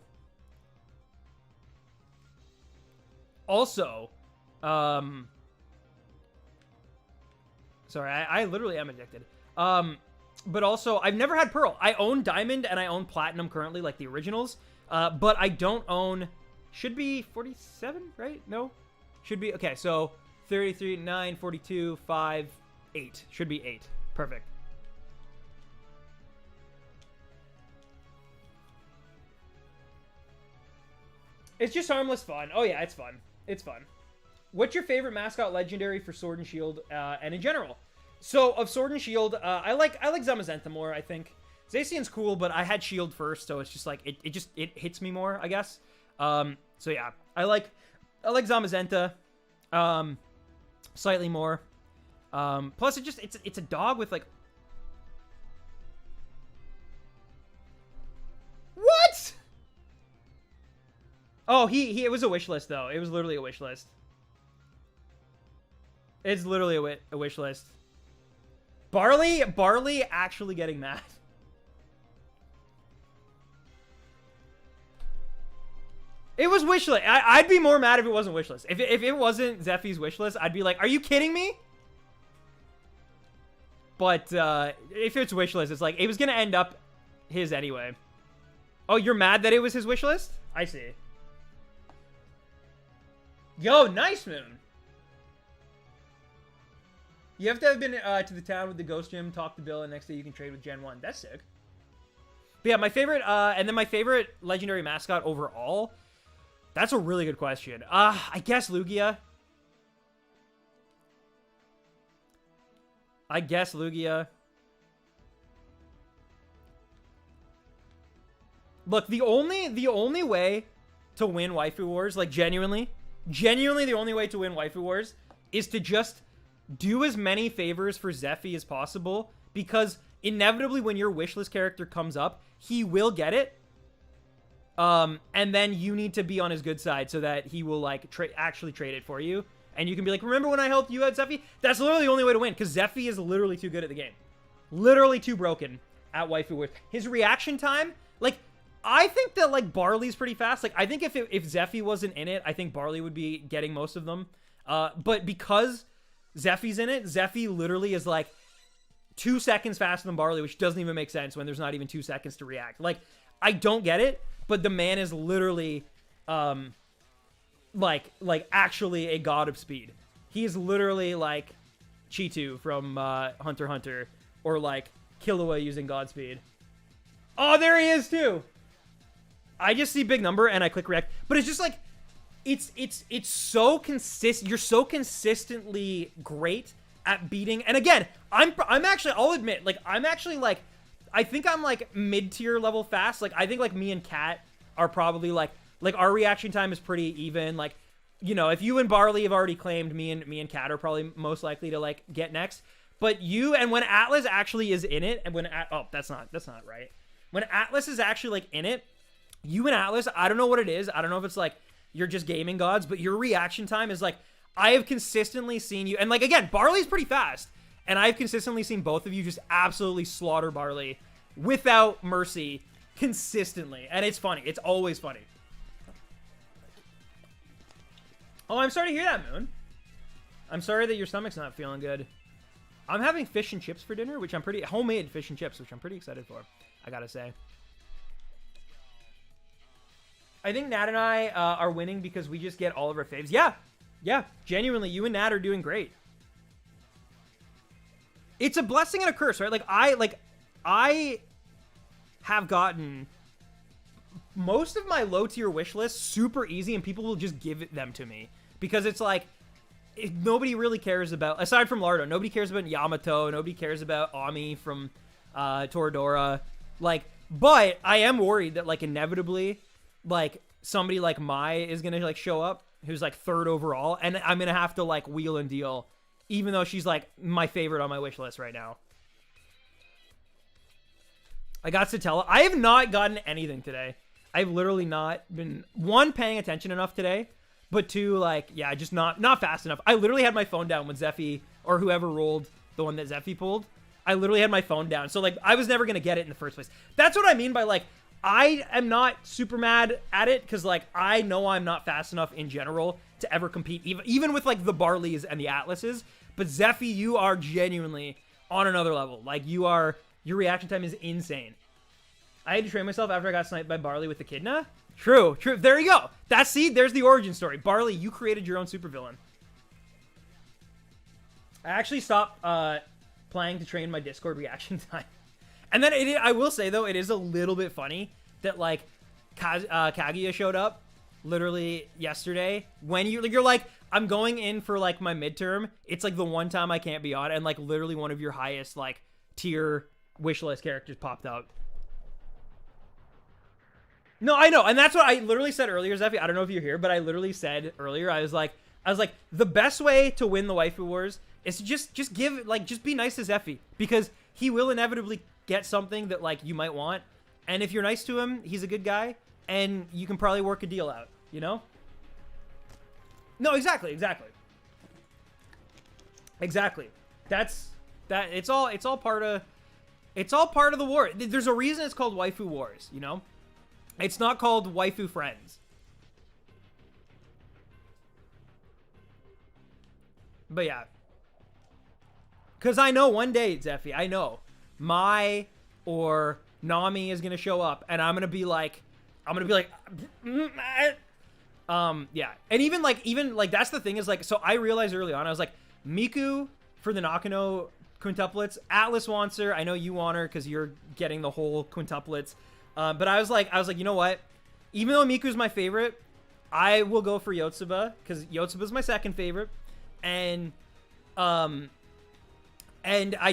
sorry, I literally am addicted. But also, I've never had Pearl. I own Diamond and I own Platinum currently, like the originals. But I don't own... Should be 47, right? No? Should be... Okay, so 33, 9, 42, 5, 8. Should be 8. Perfect. It's just harmless fun. Oh yeah, it's fun. It's fun. What's your favorite mascot legendary for Sword and Shield and in general? So, of Sword and Shield, I like Zamazenta more, I think. Zacian's cool, but I had Shield first, so it's just like, it hits me more, I guess. So yeah, I like Zamazenta, slightly more. Plus it's a dog with like... What? Oh, it was a wish list, though. It was literally a wish list. It's literally a wish list. Barley actually getting mad. It was wishlist. I'd be more mad if it wasn't wishlist. If it wasn't Zeffy's wishlist, I'd be like, are you kidding me? But if it's wishlist, it's like, it was going to end up his anyway. Oh, you're mad that it was his wishlist? I see. Yo, nice, Moon. You have to have been to the town with the ghost gym, talk to Bill, and next day you can trade with Gen 1. That's sick. But yeah, my favorite, and then my favorite legendary mascot overall, that's a really good question. I guess Lugia. Look, the only way to win Waifu Wars, like genuinely the only way to win Waifu Wars is to just do as many favors for Zeffy as possible, because inevitably when your wishlist character comes up, he will get it. And then you need to be on his good side so that he will like actually trade it for you. And you can be like, remember when I helped you out, Zeffy? That's literally the only way to win, because Zeffy is literally too good at the game. Literally too broken at Waifu Wars. His reaction time, like, I think that like Barley's pretty fast. Like, I think if Zeffy wasn't in it, I think Barley would be getting most of them. But because Zeffy's in it, Zeffy literally is like 2 seconds faster than Barley, which doesn't even make sense when there's not even 2 seconds to react. Like, I don't get it, but the man is literally, like actually a god of speed. He is literally like Chitu from Hunter x Hunter or like Killua using Godspeed. Oh, there he is too. I just see big number and I click react, but it's just like, it's so consistent. You're so consistently great at beating. And again, I'm actually, I'll admit, like, I'm actually like, I think I'm like mid-tier level fast. Like, I think like me and Kat are probably like our reaction time is pretty even. Like, you know, if you and Barley have already claimed, me and Kat are probably most likely to like get next. But you, and when Atlas actually is in it, and when, oh, that's not right. When Atlas is actually like in it, you and Atlas, I don't know what it is. I don't know if it's like you're just gaming gods, but your reaction time is like, I have consistently seen you. And like, again, Barley's pretty fast. And I've consistently seen both of you just absolutely slaughter Barley without mercy consistently. And it's funny. It's always funny. Oh, I'm sorry to hear that, Moon. I'm sorry that your stomach's not feeling good. I'm having fish and chips for dinner, which I'm pretty... Homemade fish and chips, which I'm pretty excited for, I gotta say. I think Nat and I are winning because we just get all of our faves. Yeah. Yeah. Genuinely, you and Nat are doing great. It's a blessing and a curse, right? I have gotten most of my low-tier wish lists super easy, and people will just give them to me. Because it's like... nobody really cares about, aside from Lardo, nobody cares about Yamato, nobody cares about Ami from Toradora, like, but I am worried that, like, inevitably, like, somebody like Mai is gonna, like, show up, who's, like, 3rd overall, and I'm gonna have to, like, wheel and deal, even though she's, like, my favorite on my wish list right now. I got Satella. I have not gotten anything today. I've literally not been, one, paying attention enough today, but two, like, yeah, just not fast enough. I literally had my phone down when Zeffy, or whoever rolled the one that Zeffy pulled. I literally had my phone down. So, like, I was never going to get it in the first place. That's what I mean by, like, I am not super mad at it, because, like, I know I'm not fast enough in general to ever compete, even with, like, the Barleys and the Atlases. But Zeffy, you are genuinely on another level. Like, your reaction time is insane. I had to train myself after I got sniped by Barley with the Echidna. True. There you go. There's the origin story. Barley, you created your own supervillain. I actually stopped playing to train my Discord reaction time. And then I will say, though, it is a little bit funny that, like, Kaguya showed up literally yesterday. When you're like, I'm going in for, like, my midterm. It's, like, the one time I can't be on. And, like, literally one of your highest, like, tier wishlist characters popped out. No, I know, and that's what I literally said earlier, Zeffy. I don't know if you're here, but I literally said earlier, I was like, the best way to win the waifu wars is to just be nice to Zeffy, because he will inevitably get something that, like, you might want, and if you're nice to him, he's a good guy, and you can probably work a deal out, you know? No, exactly. It's all part of the war. There's a reason it's called waifu wars, you know? It's not called waifu friends. But yeah. Because I know one day, Zeffy, I know, Mai or Nami is going to show up, and I'm going to be like, yeah. And even like, that's the thing is, like, so I realized early on, I was like, Miku for the Nakano quintuplets, Atlas wants her. I know you want her because you're getting the whole quintuplets. But I was like, you know what? Even though Miku's my favorite, I will go for Yotsuba, because Yotsuba's my second favorite. And I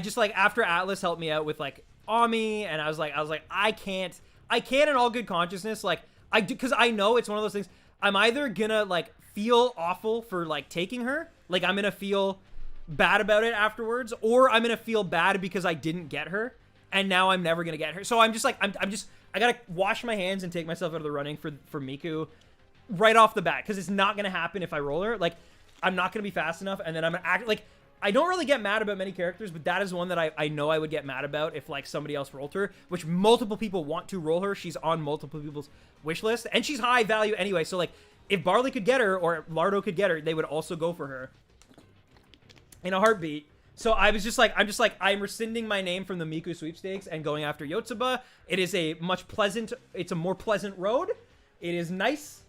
just, like, after Atlas helped me out with, like, Ami, and I was like, I can't in all good consciousness, like, I do, because I know it's one of those things, I'm either gonna, like, feel awful for, like, taking her, like, I'm gonna feel bad about it afterwards, or I'm gonna feel bad because I didn't get her, and now I'm never gonna get her. So I'm just like, I gotta wash my hands and take myself out of the running for Miku right off the bat, because it's not gonna happen if I roll her. Like, I'm not gonna be fast enough, and then I'm gonna act like, I don't really get mad about many characters, but that is one that I know I would get mad about if, like, somebody else rolled her, which multiple people want to roll her. She's on multiple people's wish list, and she's high value anyway. So, like, if Barley could get her or Lardo could get her, they would also go for her in a heartbeat. So I'm I'm rescinding my name from the Miku sweepstakes and going after Yotsuba. It is it's a more pleasant road. It is nice.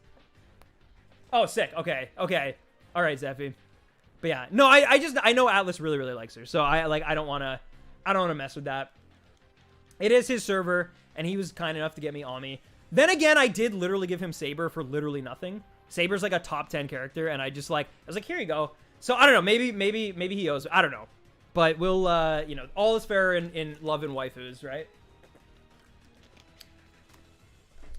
Oh, sick. Okay. All right, Zeffy. But yeah, no, I know Atlas really likes her. So I don't want to I don't want to mess with that. It is his server, and he was kind enough to get me Ami. Then again, I did literally give him Saber for literally nothing. Saber's like a top 10 character, and I was like, here you go. So I don't know, maybe he owes, I don't know. But we'll, you know, all is fair in love and waifus, right?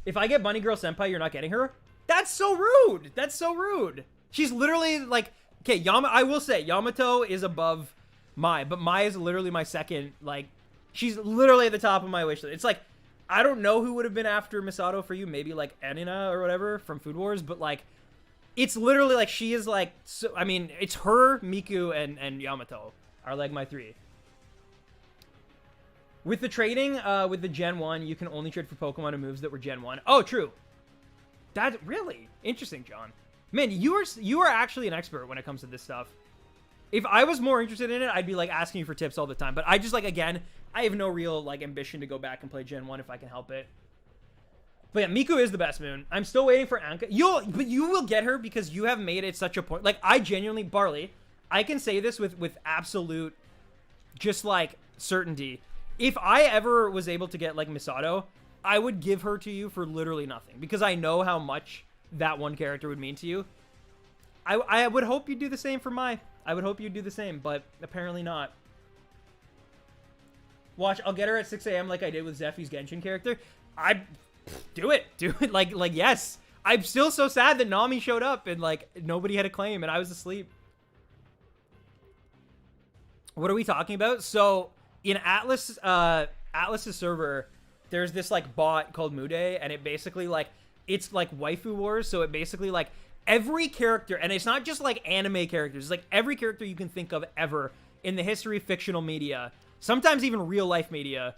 If I get Bunny Girl Senpai, you're not getting her? That's so rude. That's so rude. She's literally like, okay, I will say Yamato is above Mai, but Mai is literally my second, like, she's literally at the top of my wish list. It's like, I don't know who would have been after Misato for you, maybe like Anina or whatever from Food Wars, but like, it's literally like, she is like, so, I mean, it's her, Miku, and Yamato are like my three. With the trading, with the Gen 1, you can only trade for Pokemon and moves that were Gen 1. Oh, true. That's really interesting, John. Man, you are actually an expert when it comes to this stuff. If I was more interested in it, I'd be like asking you for tips all the time. But I just like, again, I have no real like ambition to go back and play Gen 1 if I can help it. But yeah, Miku is the best moon. I'm still waiting for Anka. But you will get her because you have made it such a point. Like, I genuinely, Barley, I can say this with absolute, just like, certainty. If I ever was able to get like Misato, I would give her to you for literally nothing because I know how much that one character would mean to you. I would hope you do the same for Mai. I would hope you'd do the same, but apparently not. Watch, I'll get her at 6 a.m. like I did with Zephy's Genshin character. Do it. Like, yes. I'm still so sad that Nami showed up and, like, nobody had a claim and I was asleep. What are we talking about? So, in Atlas's server, there's this, like, bot called Mude, and it basically, like, it's, like, waifu wars, so it basically, like, every character, and it's not just, like, anime characters, it's, like, every character you can think of ever in the history of fictional media, sometimes even real-life media,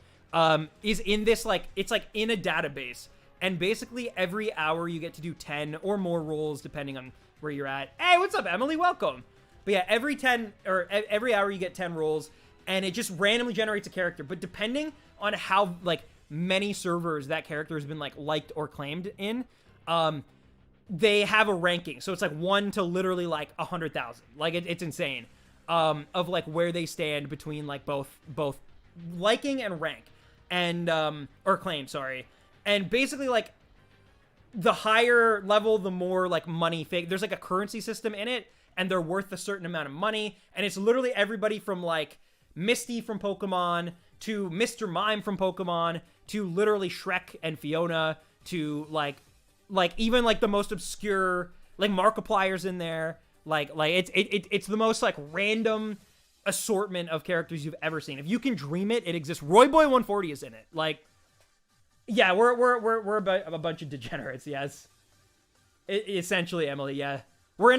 is in this, like, it's, like, in a database, and basically every hour you get to do 10 or more rolls, depending on where you're at. Hey, what's up, Emily? Welcome. But yeah, every hour you get 10 rolls, and it just randomly generates a character, but depending on how, like, many servers that character has been, like, liked or claimed in, they have a ranking. So it's, like, 1 to literally, like, 100,000. Like, it's insane. Of, like, where they stand between, like, both liking and rank. And, or claim, sorry. And basically, like, the higher level, the more, like, money there's, like, a currency system in it, and they're worth a certain amount of money. And it's literally everybody from, like, Misty from Pokemon to Mr. Mime from Pokemon to literally Shrek and Fiona to, like even, like, the most obscure, like, Markiplier's in there. Like, it's the most, like, random assortment of characters you've ever seen. If you can dream it, it exists. Roy Boy 140 is in it. Like, yeah, we're a bunch of degenerates, yes. Essentially, Emily, yeah. We're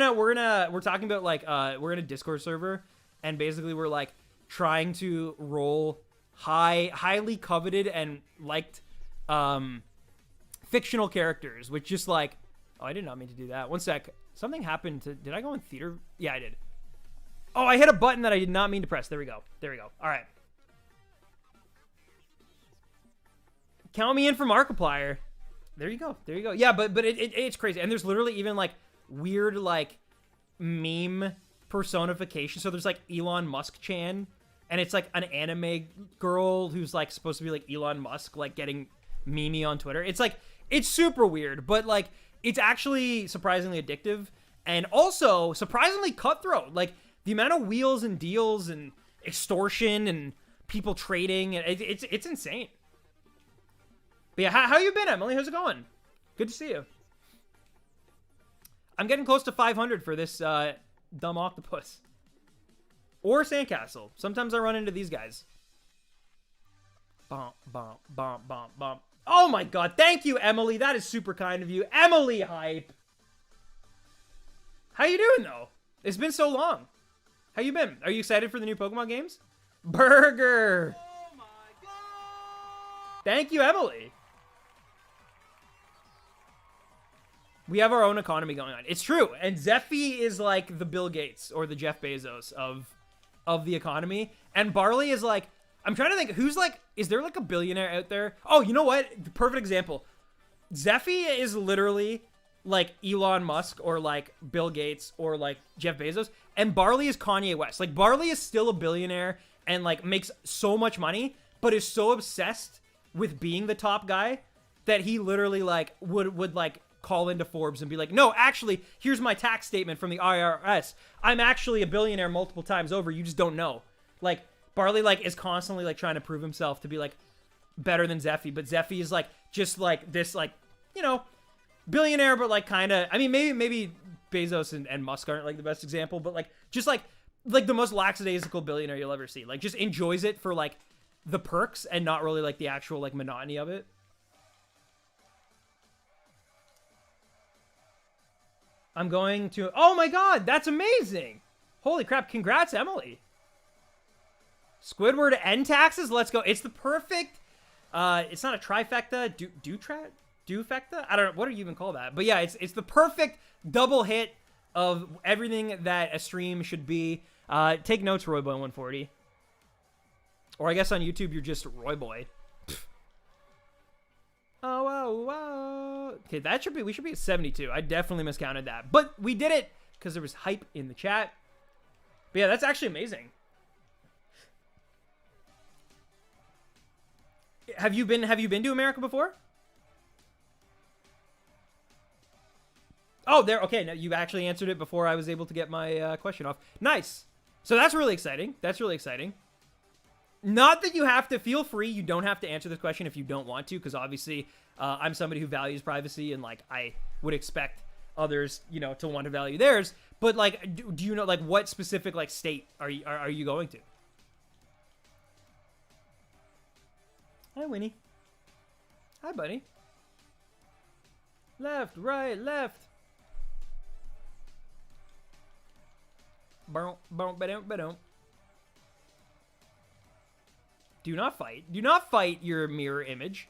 talking about, like, we're in a Discord server, and basically we're, like, trying to roll highly coveted and liked, fictional characters, which just, like, oh, I did not mean to do that. One sec. Something happened did I go in theater? Yeah, I did. Oh, I hit a button that I did not mean to press. There we go. All right. Count me in for Markiplier. There you go. Yeah, but it's crazy. And there's literally even, like, weird, like, meme personification. So there's, like, Elon Musk Chan, and it's, like, an anime girl who's, like, supposed to be, like, Elon Musk, like, getting meme on Twitter. It's, like, it's super weird, but, like, it's actually surprisingly addictive and also surprisingly cutthroat. Like, the amount of wheels and deals and extortion and people trading, it's insane. But yeah, how you been, Emily? How's it going? Good to see you. I'm getting close to 500 for this dumb octopus. Or sandcastle. Sometimes I run into these guys. Bump, bump, bump, bump, bump. Oh my god, thank you, Emily. That is super kind of you. Emily hype. How you doing, though? It's been so long. How you been? Are you excited for the new Pokemon games? Burger. Oh my god. Thank you, Emily. We have our own economy going on. It's true. And Zeffy is like the Bill Gates or the Jeff Bezos of the economy. And Barley is like, I'm trying to think, who's like, is there like a billionaire out there? Oh, you know what? The perfect example. Zeffy is literally like Elon Musk or like Bill Gates or like Jeff Bezos. And Barley is Kanye West. Like, Barley is still a billionaire and like makes so much money, but is so obsessed with being the top guy that he literally like would like call into Forbes and be like, no, actually, here's my tax statement from the IRS. I'm actually a billionaire multiple times over. You just don't know. Like, Barley like is constantly like trying to prove himself to be like better than Zeffy, but Zeffy is like just like this like, you know, billionaire, but like kind of, I mean, maybe Bezos and Musk aren't like the best example, but like just like the most lackadaisical billionaire you'll ever see. Like just enjoys it for like the perks and not really like the actual like monotony of it. I'm going to, oh my god, that's amazing. Holy crap, congrats, Emily. Squidward and taxes, let's go. It's the perfect, it's not a trifecta, dufecta? I don't know, what do you even call that? But yeah, it's the perfect double hit of everything that a stream should be. Take notes, Royboy140. Or I guess on YouTube, you're just Royboy. Oh, wow, wow. Okay, we should be at 72. I definitely miscounted that. But we did it because there was hype in the chat. But yeah, that's actually amazing. Have you been to America before? Oh, there. Okay, now you actually answered it before I was able to get my question off. Nice. So that's really exciting. That's really exciting. Not that you have to, feel free. You don't have to answer this question if you don't want to, because obviously I'm somebody who values privacy, and like I would expect others, you know, to want to value theirs. But like, do you know like what specific like state are you going to? Hi, Winnie. Hi, buddy. Left, right, left. Boom, boom, ba-dum, ba-dum. Do not fight. Do not fight your mirror image.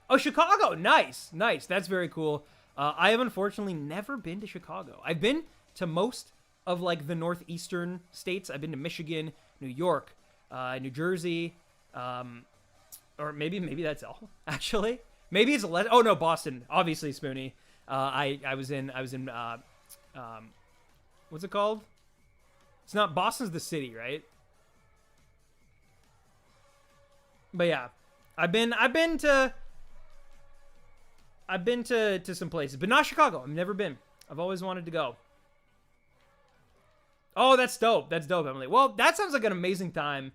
Oh, Chicago. Nice. Nice. That's very cool. I have unfortunately never been to Chicago. I've been to most of like the northeastern states. I've been to Michigan, New York, New Jersey, or maybe that's all. Actually, maybe it's less. Oh no, Boston. Obviously, Spoonie. I was in what's it called? It's not Boston's the city, right? But yeah, I've been to some places, but not Chicago. I've never been. I've always wanted to go. Oh, that's dope. That's dope, Emily. Well, that sounds like an amazing time.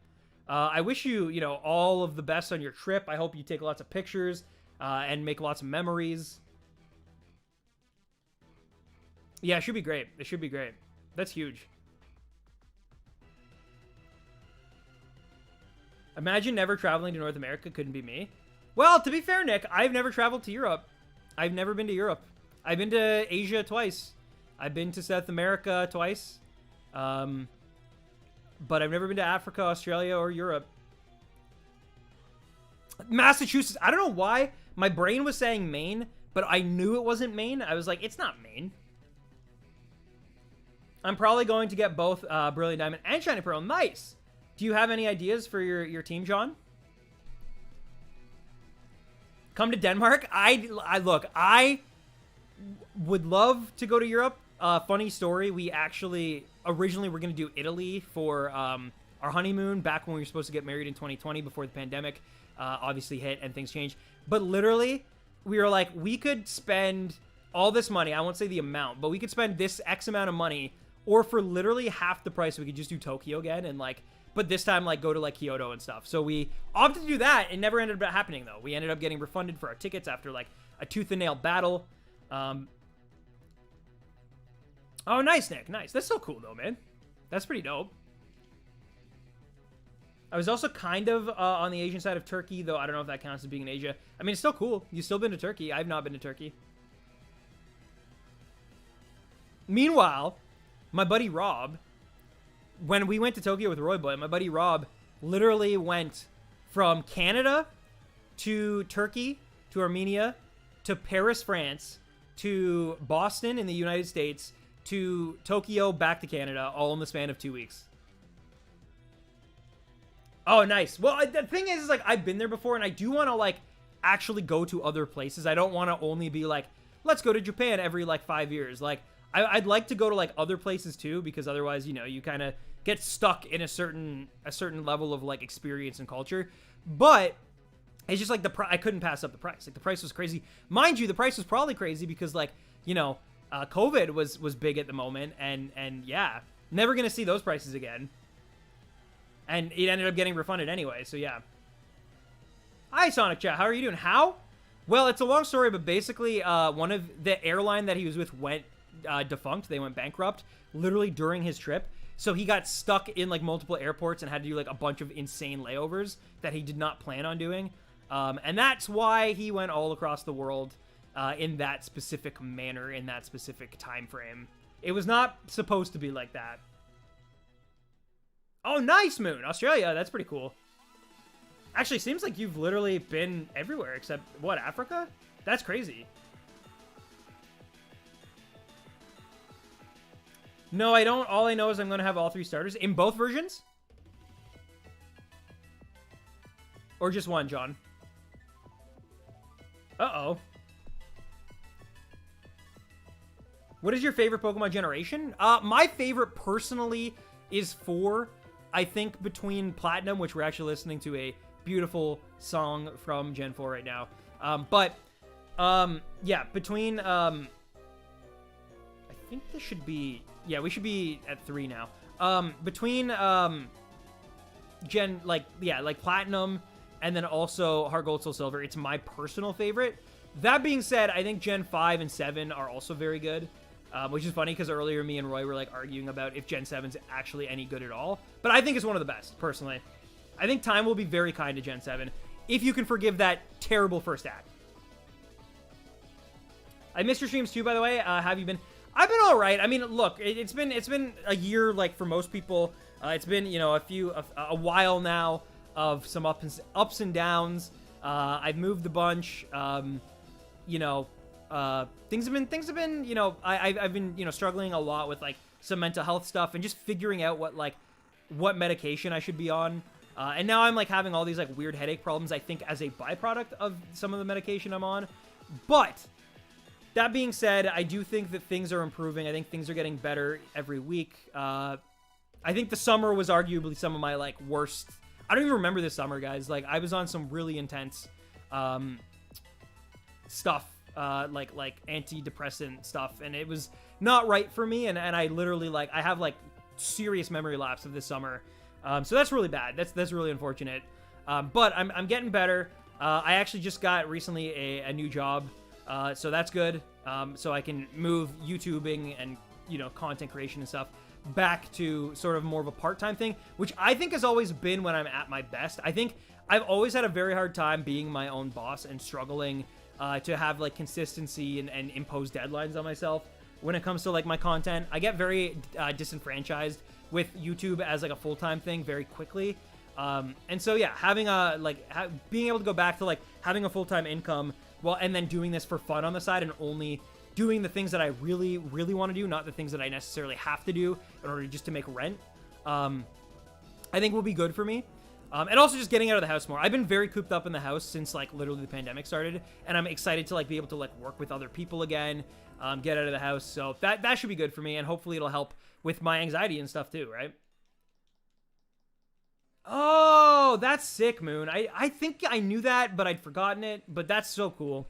I wish you, you know, all of the best on your trip. I hope you take lots of pictures and make lots of memories. Yeah, it should be great. It should be great. That's huge. Imagine never traveling to North America. Couldn't be me. Well, to be fair, Nick, I've never traveled to Europe. I've never been to Europe. I've been to Asia twice. I've been to South America twice. But I've never been to Africa, Australia, or Europe. Massachusetts. I don't know why. My brain was saying Maine, but I knew it wasn't Maine. I was like, it's not Maine. I'm probably going to get both Brilliant Diamond and Shiny Pearl. Nice. Do you have any ideas for your team, John? Come to Denmark? Look, I would love to go to Europe. Funny story, we actually originally were going to do Italy for our honeymoon back when we were supposed to get married in 2020 before the pandemic obviously hit and things changed. But literally, we were like, we could spend all this money. I won't say the amount, but we could spend this X amount of money, or for literally half the price, we could just do Tokyo again and like, but this time like go to like Kyoto and stuff. So we opted to do that. It never ended up happening though. We ended up getting refunded for our tickets after like a tooth and nail battle. Oh, nice, Nick. Nice. That's so cool though, man. That's pretty dope. I was also kind of on the Asian side of Turkey, though I don't know if that counts as being in Asia. I mean, it's still cool. You've still been to Turkey. I've not been to Turkey. Meanwhile, my buddy Rob, when we went to Tokyo with Roy Boy, my buddy Rob literally went from Canada to Turkey to Armenia to Paris, France to Boston in the United States to Tokyo back to Canada, all in the span of 2 weeks. Oh, nice. Well, the thing is like, I've been there before, and I do want to, like, actually go to other places. I don't want to only be like, let's go to Japan every, like, 5 years. Like, I'd like to go to, like, other places, too, because otherwise, you know, you kind of get stuck in a certain level of like experience and culture. But it's just like I couldn't pass up the price. Like the price was crazy. Mind you, the price was probably crazy because like, you know, COVID was big at the moment, and yeah, never gonna see those prices again. And it ended up getting refunded anyway, so yeah. Hi, Sonic Chat. How are you doing? How? Well, it's a long story, but basically, one of the airline that he was with went defunct. They went bankrupt literally during his trip. So he got stuck in like multiple airports and had to do like a bunch of insane layovers that he did not plan on doing. And that's why he went all across the world in that specific manner, in that specific time frame. It was not supposed to be like that. Oh, nice, Moon. Australia, that's pretty cool. Actually, seems like you've literally been everywhere except, what, Africa? That's crazy. No, I don't. All I know is I'm going to have all 3 starters in both versions? Or just one, John? Uh-oh. What is your favorite Pokemon generation? My favorite, personally, is 4. I think between Platinum, which we're actually listening to a beautiful song from Gen 4 right now. Yeah, between, I think this should be, yeah, we should be at 3 now. Between, like Platinum and then also Heart Gold, Soul Silver, it's my personal favorite. That being said, I think Gen 5 and 7 are also very good. Which is funny because earlier me and Roy were like arguing about if Gen 7's actually any good at all. But I think it's one of the best, personally. I think time will be very kind to Gen 7 if you can forgive that terrible first act. I missed your streams too, by the way. Have you been? I've been all right. I mean, look, it's been a year, like for most people. It's been, you know, a while now of some ups and downs. I've moved a bunch. You know. Things have been, you know, I've been, you know, struggling a lot with like some mental health stuff and just figuring out what medication I should be on. And now I'm like having all these like weird headache problems, I think, as a byproduct of some of the medication I'm on. But that being said, I do think that things are improving. I think things are getting better every week. I think the summer was arguably some of my like worst. I don't even remember this summer, guys. Like I was on some really intense, stuff. Like antidepressant stuff, and it was not right for me, and I literally like I have like serious memory lapse of this summer, so that's really bad. That's really unfortunate, but I'm getting better. I actually just got recently a new job, so that's good. So I can move YouTubing and, you know, content creation and stuff back to sort of more of a part-time thing, which I think has always been when I'm at my best. I think I've always had a very hard time being my own boss and struggling to have like consistency and impose deadlines on myself when it comes to like my content. I get very disenfranchised with YouTube as like a full-time thing very quickly. And so yeah, having being able to go back to like having a full-time income, well, and then doing this for fun on the side and only doing the things that I really, really want to do, not the things that I necessarily have to do in order just to make rent, I think will be good for me. And also just getting out of the house more. I've been very cooped up in the house since like literally the pandemic started, and I'm excited to like be able to like work with other people again, get out of the house. So that should be good for me, and hopefully it'll help with my anxiety and stuff too, right? Oh, that's sick, Moon. I think I knew that, but I'd forgotten it, but that's so cool.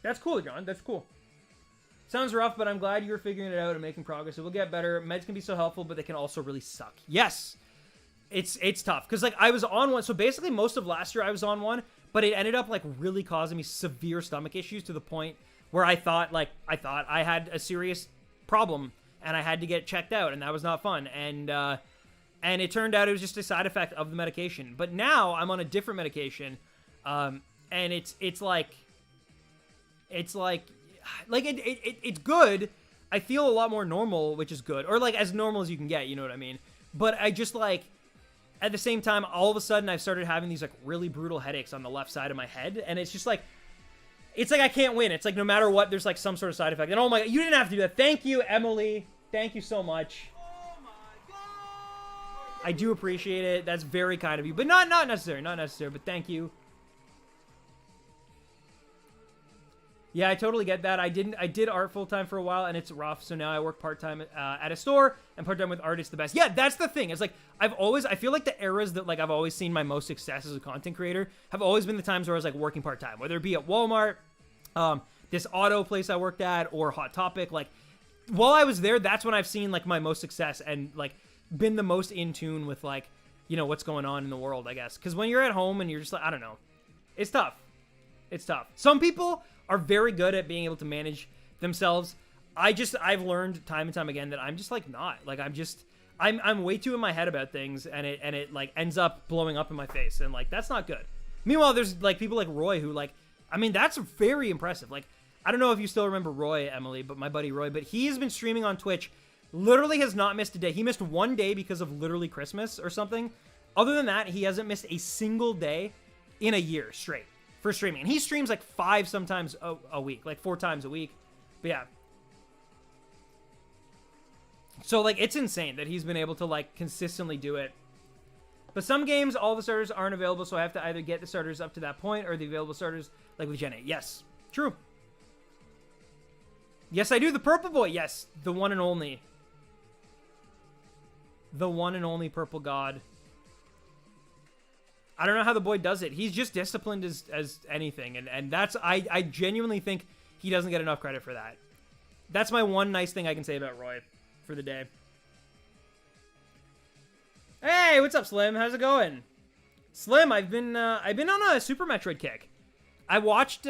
That's cool, John. That's cool. Sounds rough, but I'm glad you're figuring it out and making progress. It will get better. Meds can be so helpful, but they can also really suck. Yes, it's tough because like I was on one. So basically, most of last year I was on one, but it ended up like really causing me severe stomach issues to the point where I thought I had a serious problem and I had to get checked out, and that was not fun. And it turned out it was just a side effect of the medication. But now I'm on a different medication, and it's like it's good. I feel a lot more normal, which is good, or like as normal as you can get, you know what I mean? But I just like, at the same time, all of a sudden I've started having these like really brutal headaches on the left side of my head, and it's just like, it's like I can't win. It's like no matter what, there's like some sort of side effect. And oh my God, you didn't have to do that. Thank you, Emily. Thank you so much. Oh my God! I do appreciate it. That's very kind of you, but not necessary, but thank you. Yeah, I totally get that. I did art full-time for a while, and it's rough, so now I work part-time at a store, and part-time with art is the best. Yeah, that's the thing. It's like, I feel like the eras that, like, I've always seen my most success as a content creator have always been the times where I was, like, working part-time, whether it be at Walmart, this auto place I worked at, or Hot Topic. Like, while I was there, that's when I've seen, like, my most success and, like, been the most in tune with, like, you know, what's going on in the world, I guess. Because when you're at home and you're just like, I don't know, it's tough. It's tough. Some people are very good at being able to manage themselves. I've learned time and time again that I'm just, like, not. Like, I'm way too in my head about things, and it like ends up blowing up in my face, and, like, that's not good. Meanwhile, there's, like, people like Roy who, like, I mean, that's very impressive. Like, I don't know if you still remember Roy, Emily, but my buddy Roy, but he has been streaming on Twitch, literally has not missed a day. He missed one day because of literally Christmas or something. Other than that, he hasn't missed a single day in a year straight for streaming. And he streams like 5 sometimes a week, like 4 times a week. But yeah. So, like, it's insane that he's been able to, like, consistently do it. But some games, all the starters aren't available, so I have to either get the starters up to that point or the available starters, like with Gen 8. Yes, true. Yes, I do. The purple boy. Yes, the one and only. The one and only purple god. I don't know how the boy does it. He's just disciplined as anything. And that's, I genuinely think he doesn't get enough credit for that. That's my one nice thing I can say about Roy for the day. Hey, what's up, Slim? How's it going? Slim, I've been on a Super Metroid kick. I watched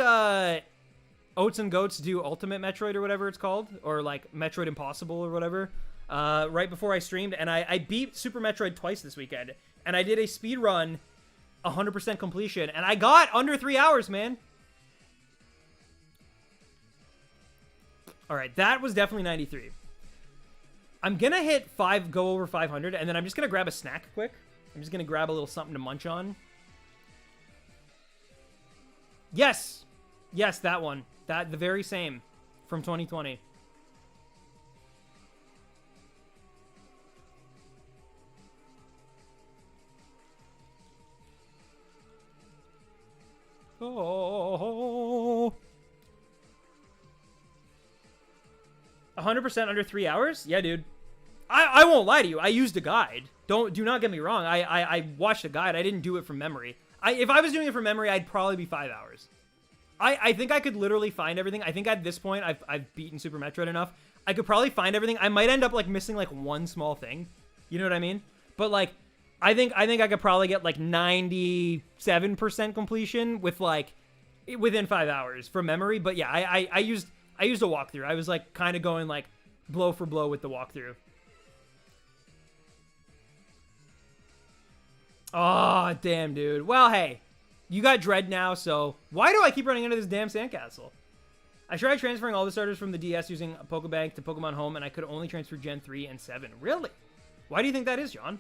Oats and Goats do Ultimate Metroid or whatever it's called, or like Metroid Impossible or whatever, right before I streamed, and I beat Super Metroid twice this weekend, and I did a speed run, 100% completion, and I got under 3 hours, man. All right, that was definitely 93. I'm gonna hit go over 500, and then I'm just gonna grab a snack quick. I'm just gonna grab a little something to munch on. Yes, yes, that one. The very same from 2020. Oh. 100% under 3 hours? Yeah, dude. I won't lie to you. I used a guide. Do not get me wrong. I watched a guide. I didn't do it from memory. If I was doing it from memory, I'd probably be 5 hours. I think I could literally find everything. I think at this point, I've beaten Super Metroid enough. I could probably find everything. I might end up, like, missing, like, one small thing. You know what I mean? But, like, I think I could probably get, like, 97% completion with, like, within 5 hours from memory. But, yeah, I used a walkthrough. I was, like, kind of going, like, blow for blow with the walkthrough. Oh, damn, dude. Well, hey. You got Dread now, so why do I keep running into this damn sandcastle? I tried transferring all the starters from the DS using a Pokebank to Pokemon Home, and I could only transfer Gen 3 and 7. Really? Why do you think that is, John?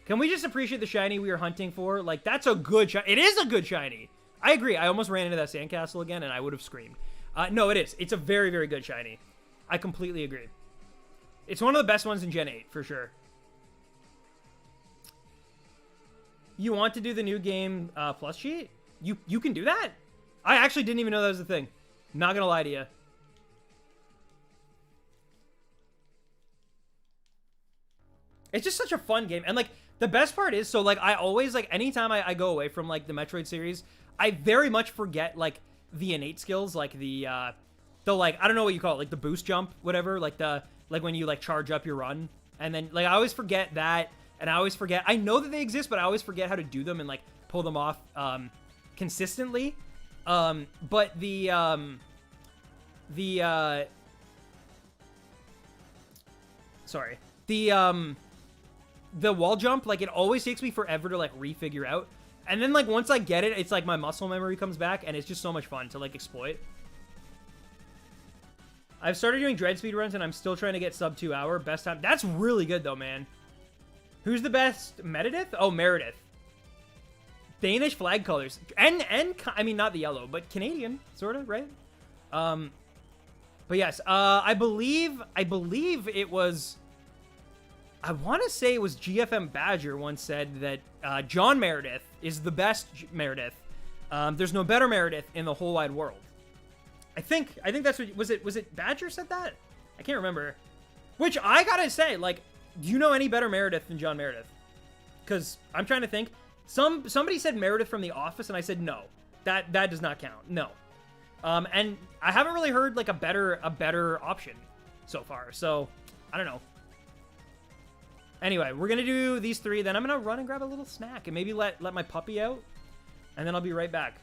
Can we just appreciate the shiny we are hunting for? Like, that's a good shiny. It is a good shiny. I agree. I almost ran into that sandcastle again, and I would have screamed. No, it is. It's a very, very good shiny. I completely agree. It's one of the best ones in Gen 8, for sure. You want to do the new game plus cheat? You can do that? I actually didn't even know that was a thing. Not gonna lie to you. It's just such a fun game. And, like, the best part is, so, like, I always, like, anytime I go away from, like, the Metroid series, I very much forget, like, the innate skills, like, the like, I don't know what you call it, like, the boost jump, whatever, like, when you, like, charge up your run. And then, like, I always forget that. And I always forget, I know that they exist, but I always forget how to do them and, like, pull them off consistently. But the wall jump, like, it always takes me forever to, like, refigure out. And then, like, once I get it, it's like my muscle memory comes back, and it's just so much fun to, like, exploit. I've started doing Dread speedruns, and I'm still trying to get sub 2 hour. Best time. That's really good, though, man. Who's the best? Meredith? Oh, Meredith. Danish flag colors. And I mean, not the yellow, but Canadian, sort of, right? But yes, I believe it was, I want to say it was GFM Badger once said that John Meredith is the best Meredith. There's no better Meredith in the whole wide world. I think that's what was it Badger said that? I can't remember. Which I gotta say, like, do you know any better Meredith than John Meredith? Because I'm trying to think. Somebody said Meredith from The Office, and I said no. That does not count. No. And I haven't really heard like a better option so far. So I don't know. Anyway, we're gonna do these three. Then I'm gonna run and grab a little snack and maybe let my puppy out, and then I'll be right back.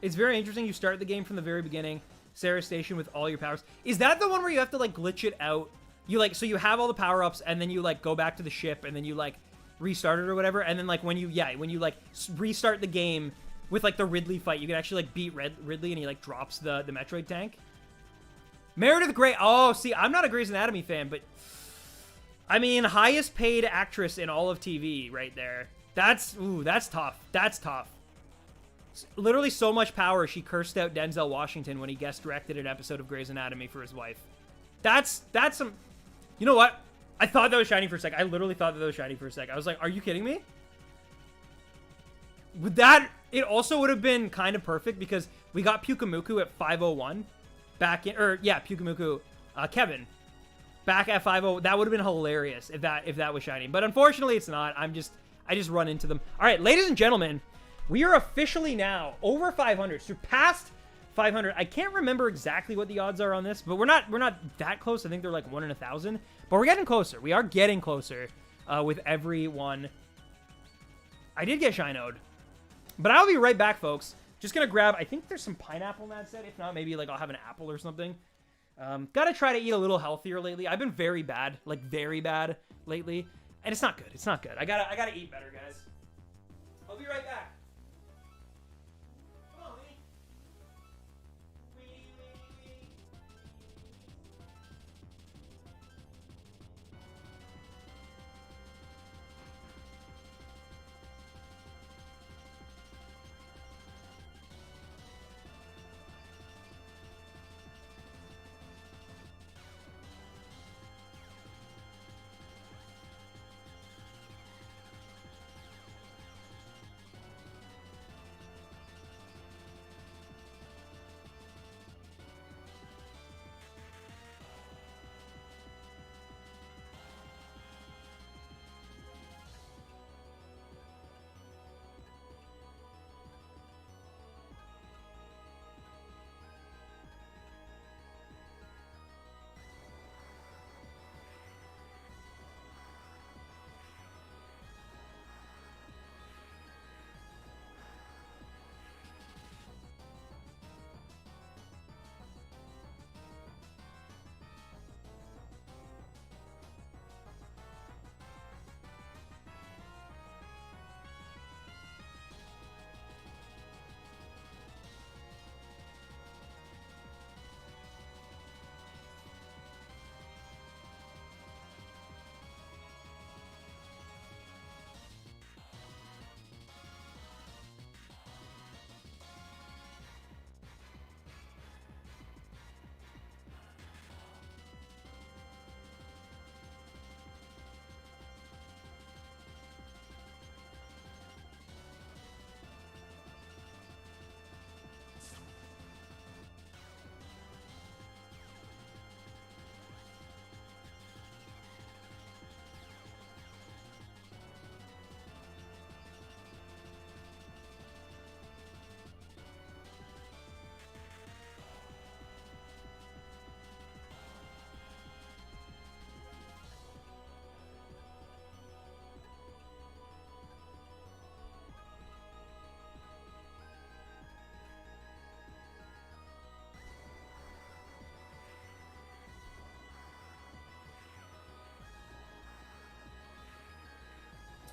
It's very interesting. You start the game from the very beginning, Sarah Station, with all your powers. Is that the one where you have to like glitch it out? You like, so you have all the power ups, and then you like go back to the ship, and then you like restart it or whatever, and then like when you like restart the game with like the Ridley fight, you can actually like beat Ridley, and he like drops the Metroid tank. Meredith Grey. Oh, see, I'm not a Grey's Anatomy fan, but I mean, highest paid actress in all of TV right there. That's tough. That's tough. Literally so much power, she cursed out Denzel Washington when he guest directed an episode of Grey's Anatomy for his wife. That's some... You know what? I thought that was shiny for a sec. I literally thought that was shiny for a sec. I was like, are you kidding me? With that, it also would have been kind of perfect because we got Pyukamuku at 501 back in... Or, yeah, Pyukamuku. Kevin. Back at 50. That would have been hilarious if that was shiny. But unfortunately, it's not. I just run into them. All right, ladies and gentlemen, we are officially now over 500, surpassed 500. I can't remember exactly what the odds are on this, but we're not that close. I think they're like 1 in 1,000, but we're getting closer. We are getting closer with every one. I did get Shinoed, but I'll be right back, folks. Just gonna grab. I think there's some pineapple in that set. If not, maybe like I'll have an apple or something. Gotta try to eat a little healthier lately. I've been very bad, like very bad lately, and it's not good. It's not good. I gotta eat better, guys. I'll be right back.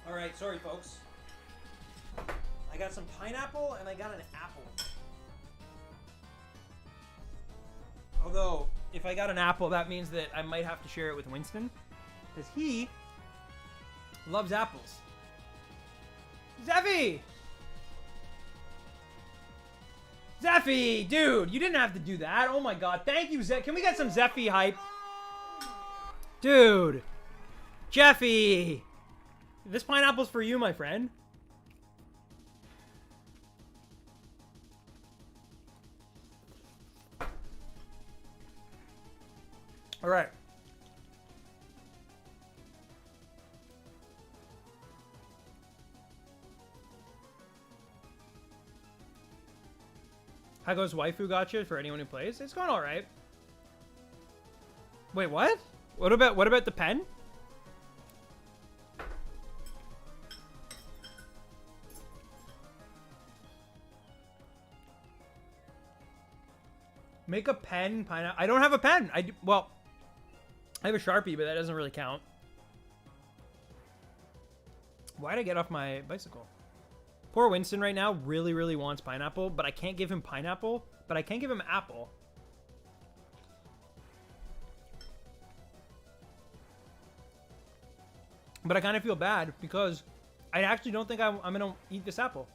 All right, sorry, folks. I got some pineapple and I got an apple. Although, if I got an apple, that means that I might have to share it with Winston, because he loves apples. Zeffy! Zeffy, dude, you didn't have to do that. Oh my god, thank you, Zeffy. Can we get some Zeffy hype? Dude. Jeffy. This pineapple's for you, my friend. All right. How goes waifu gotcha for anyone who plays? It's going all right. Wait, what? What about the pen? Make a pen, pineapple. I don't have a pen. Well, I have a Sharpie, but that doesn't really count. Why'd I get off my bicycle? Poor Winston right now really, really wants pineapple, but I can't give him pineapple, but I can give him apple. But I kind of feel bad because I actually don't think I'm going to eat this apple.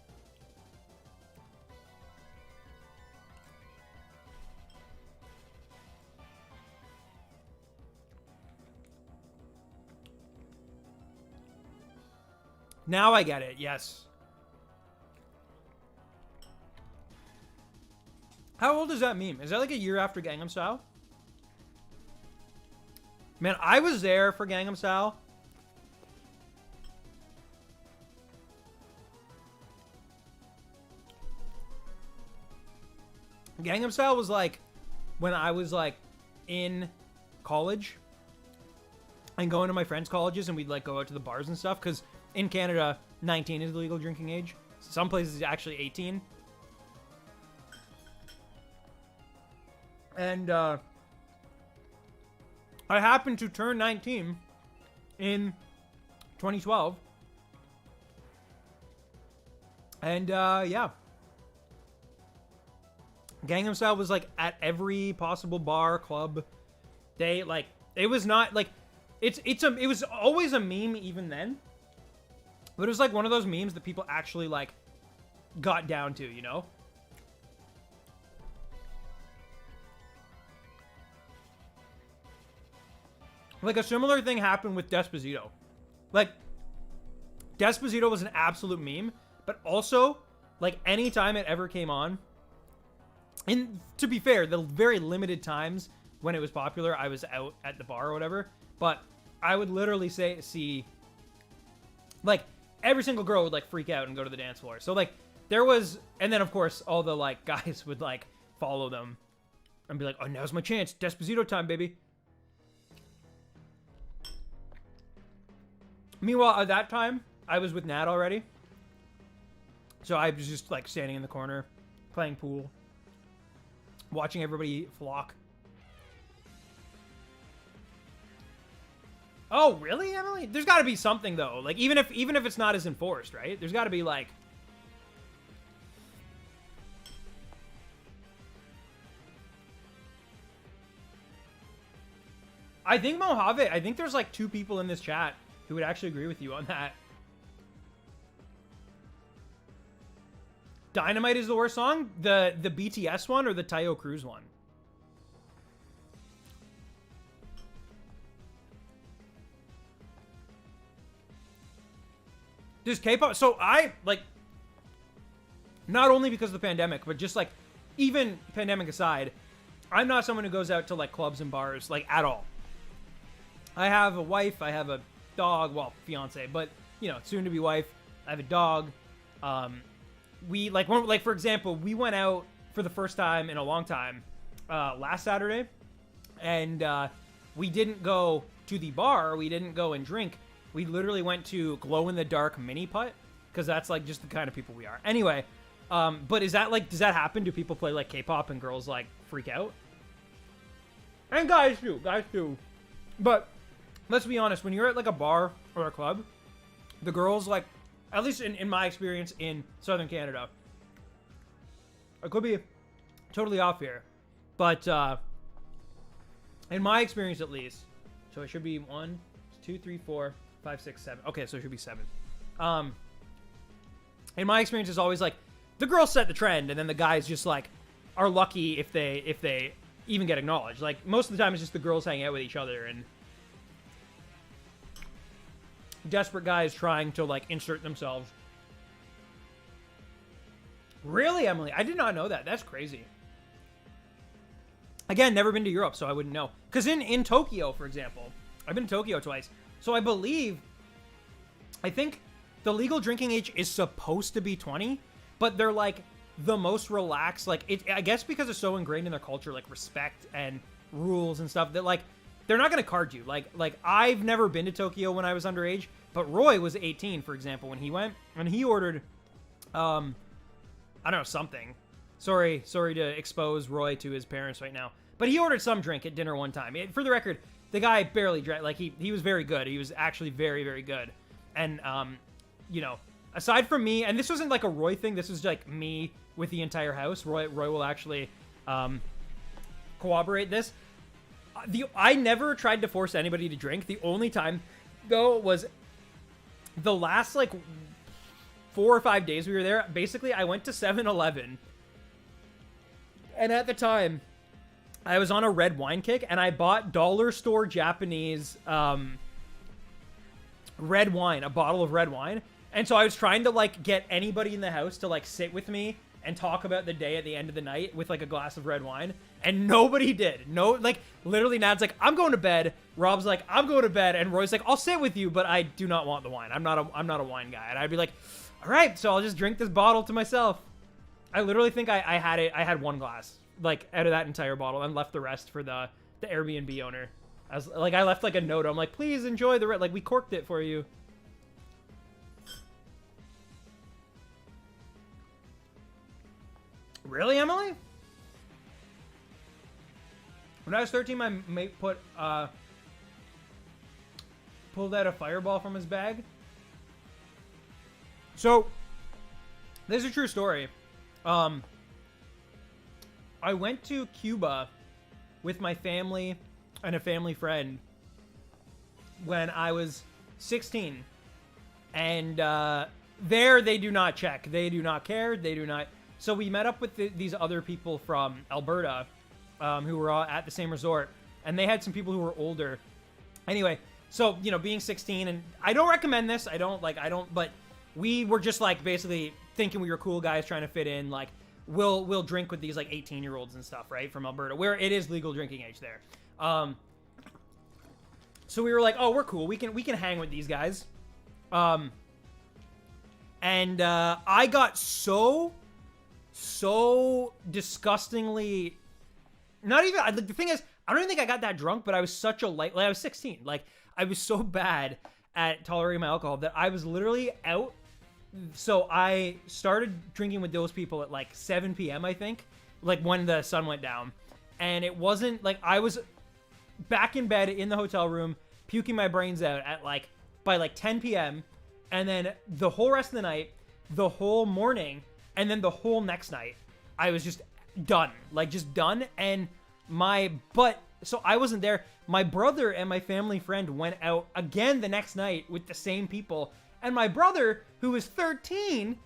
Now I get it, yes. How old is that meme? Is that like a year after Gangnam Style? Man, I was there for Gangnam Style. Gangnam Style was like when I was like in college and going to my friends' colleges and we'd like go out to the bars and stuff because in Canada, 19 is the legal drinking age. Some places it's actually 18. And I happened to turn 19 in 2012. And yeah. Gangnam Style was like at every possible bar, club. They like it was not like it was always a meme even then. But it was like one of those memes that people actually like got down to, you know? Like a similar thing happened with Despacito. Like Despacito was an absolute meme, but also like anytime it ever came on, and to be fair, the very limited times when it was popular, I was out at the bar or whatever, but I would literally see like every single girl would like freak out and go to the dance floor. So like there was, and then of course all the like guys would like follow them and be like, oh, now's my chance. Despacito time, baby. Meanwhile, at that time, I was with Nat already. So I was just like standing in the corner, playing pool, watching everybody flock. Oh, really, Emily? There's got to be something though. Like even if it's not as enforced, right? There's got to be like I think Mojave, I think there's like 2 people in this chat who would actually agree with you on that. Dynamite is the worst song? The BTS one or the Tayo Cruz one? Just K-pop. So I, like, not only because of the pandemic, but just, like, even pandemic aside, I'm not someone who goes out to, like, clubs and bars, like, at all. I have a wife. I have a dog. Well, fiance, but, you know, soon-to-be wife. I have a dog. We, like, for example, we went out for the first time in a long time last Saturday, and we didn't go to the bar. We didn't go and drink. We literally went to glow-in-the-dark mini-putt, because that's, like, just the kind of people we are. Anyway, but is that, like, does that happen? Do people play, like, K-pop and girls, like, freak out? And guys do. But let's be honest, when you're at, like, a bar or a club, the girls, like, at least in my experience in Southern Canada, I could be totally off here, but in my experience at least, so it should be 1, 2, 3, 4, 5, 6, 7. Okay, so it should be 7. In my experience, it's always like the girls set the trend, and then the guys just like are lucky if they even get acknowledged. Like most of the time, it's just the girls hang out with each other and desperate guys trying to like insert themselves. Really, Emily? I did not know that. That's crazy. Again, never been to Europe, so I wouldn't know. Because in Tokyo, for example, I've been to Tokyo twice. So I think the legal drinking age is supposed to be 20, but they're like the most relaxed. Like, I guess because it's so ingrained in their culture, like respect and rules and stuff, that like they're not going to card you. Like I've never been to Tokyo when I was underage, but Roy was 18, for example, when he went, and he ordered, I don't know, something. Sorry to expose Roy to his parents right now, but he ordered some drink at dinner one time. For the record, the guy barely drank. Like he was very good. He was actually very, very good. And you know, aside from me, and this wasn't like a Roy thing. This was like me with the entire house. Roy will actually corroborate this. I never tried to force anybody to drink. The only time though was the last like 4 or 5 days we were there. Basically, I went to 7-Eleven. And at the time, I was on a red wine kick, and I bought dollar store Japanese red wine, a bottle of red wine. And so I was trying to, like, get anybody in the house to, like, sit with me and talk about the day at the end of the night with, like, a glass of red wine. And nobody did. No, like, literally, Nad's like, I'm going to bed. Rob's like, I'm going to bed. And Roy's like, I'll sit with you, but I do not want the wine. I'm not a wine guy. And I'd be like, all right, so I'll just drink this bottle to myself. I literally think I had one glass, like, out of that entire bottle, and left the rest for the Airbnb owner. I left, like, a note. I'm like, please enjoy the rest. Like, we corked it for you. Really, Emily? When I was 13, my mate pulled out a fireball from his bag. So, this is a true story. I went to Cuba with my family and a family friend when I was 16. And there they do not check. They do not care. They do not. So we met up with these other people from Alberta who were all at the same resort. And they had some people who were older. Anyway, so, you know, being 16, and I don't recommend this. But we were just, like, basically thinking we were cool guys trying to fit in. Like, we'll drink with these, like, 18-year-olds and stuff, right, from Alberta, where it is legal drinking age there. So we were like, oh, we're cool. We can hang with these guys. And I got so disgustingly, not even, like, the thing is, I don't even think I got that drunk, but I was such a light, like, I was 16. Like, I was so bad at tolerating my alcohol that I was literally out. So I started drinking with those people at like 7 p.m. I think, like when the sun went down. And it wasn't like, I was back in bed in the hotel room, puking my brains out at like, by like 10 p.m. And then the whole rest of the night, the whole morning, and then the whole next night, I was just done. Like, just done. And so I wasn't there. My brother and my family friend went out again the next night with the same people. And my brother, who was 13,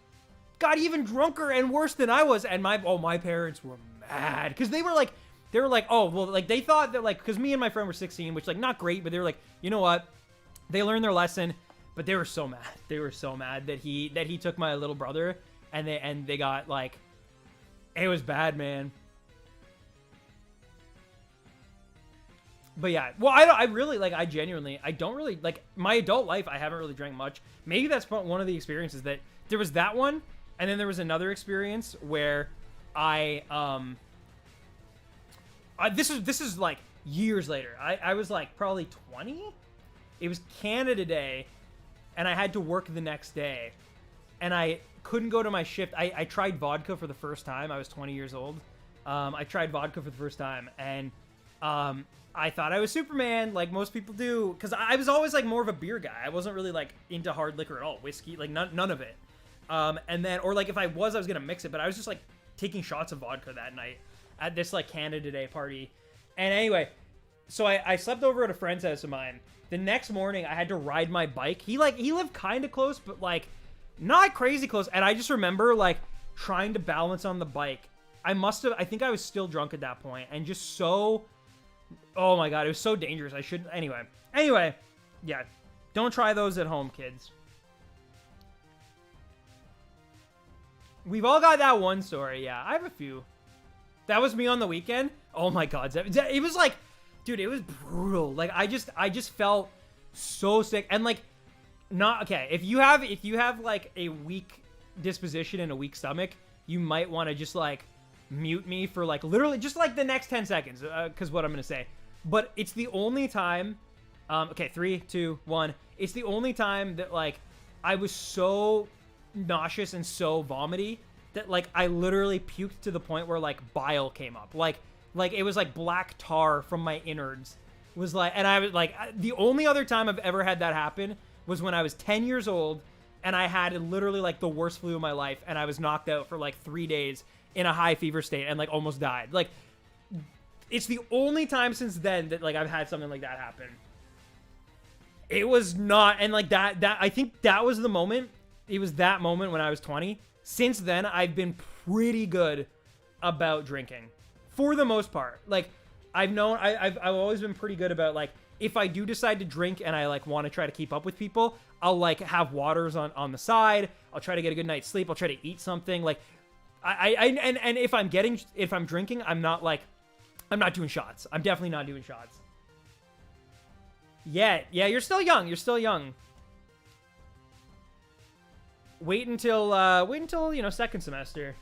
got even drunker and worse than I was. And my parents were mad. Because they were like, oh, well, like, they thought that, like, because me and my friend were 16, which, like, not great, but they were like, you know what? They learned their lesson. But they were so mad. They were so mad that he took my little brother. And they got, like, it was bad, man. But yeah, well, I don't really, like, my adult life, I haven't really drank much. Maybe that's one of the experiences that, there was that one, and then there was another experience where this is like years later. I was like probably 20. It was Canada Day, and I had to work the next day, and I couldn't go to my shift. I tried vodka for the first time. I was 20 years old. I tried vodka for the first time, and I thought I was Superman, like most people do, because I was always like more of a beer guy. I wasn't really like into hard liquor at all, whiskey, like none of it. And then, or like if I was gonna mix it, but I was just like taking shots of vodka that night at this like Canada Day party. And anyway, so I slept over at a friend's house of mine. The next morning, I had to ride my bike. He lived kind of close, but like not crazy close. And I just remember like trying to balance on the bike. I think I was still drunk at that point, and just so. Oh my god, it was so dangerous. I shouldn't. Anyway, yeah. Don't try those at home, kids. We've all got that one story, yeah. I have a few. That was me on the weekend. Oh my god, it was like, dude, it was brutal. Like I just felt so sick. And like, not okay. If you have like a weak disposition and a weak stomach, you might want to just like mute me for like literally just like the next 10 seconds, because what I'm gonna say. But it's the only time. Okay, 3, 2, 1. It's the only time that like I was so nauseous and so vomity that like I literally puked to the point where like bile came up. Like it was like black tar from my innards. Was like, and I was like, the only other time I've ever had that happen was when I was 10 years old and I had literally like the worst flu of my life and I was knocked out for like 3 days in a high fever state and like almost died. Like, it's the only time since then that like I've had something like that happen. It was not, and like that I think that was the moment. It was that moment when I was 20. Since then, I've been pretty good about drinking for the most part. Like, I've always been pretty good about like, if I do decide to drink and I like want to try to keep up with people, I'll like have waters on the side. I'll try to get a good night's sleep. I'll try to eat something. Like, and if I'm drinking, I'm not doing shots. I'm definitely not doing shots. Yeah, you're still young. You're still young. Wait until second semester.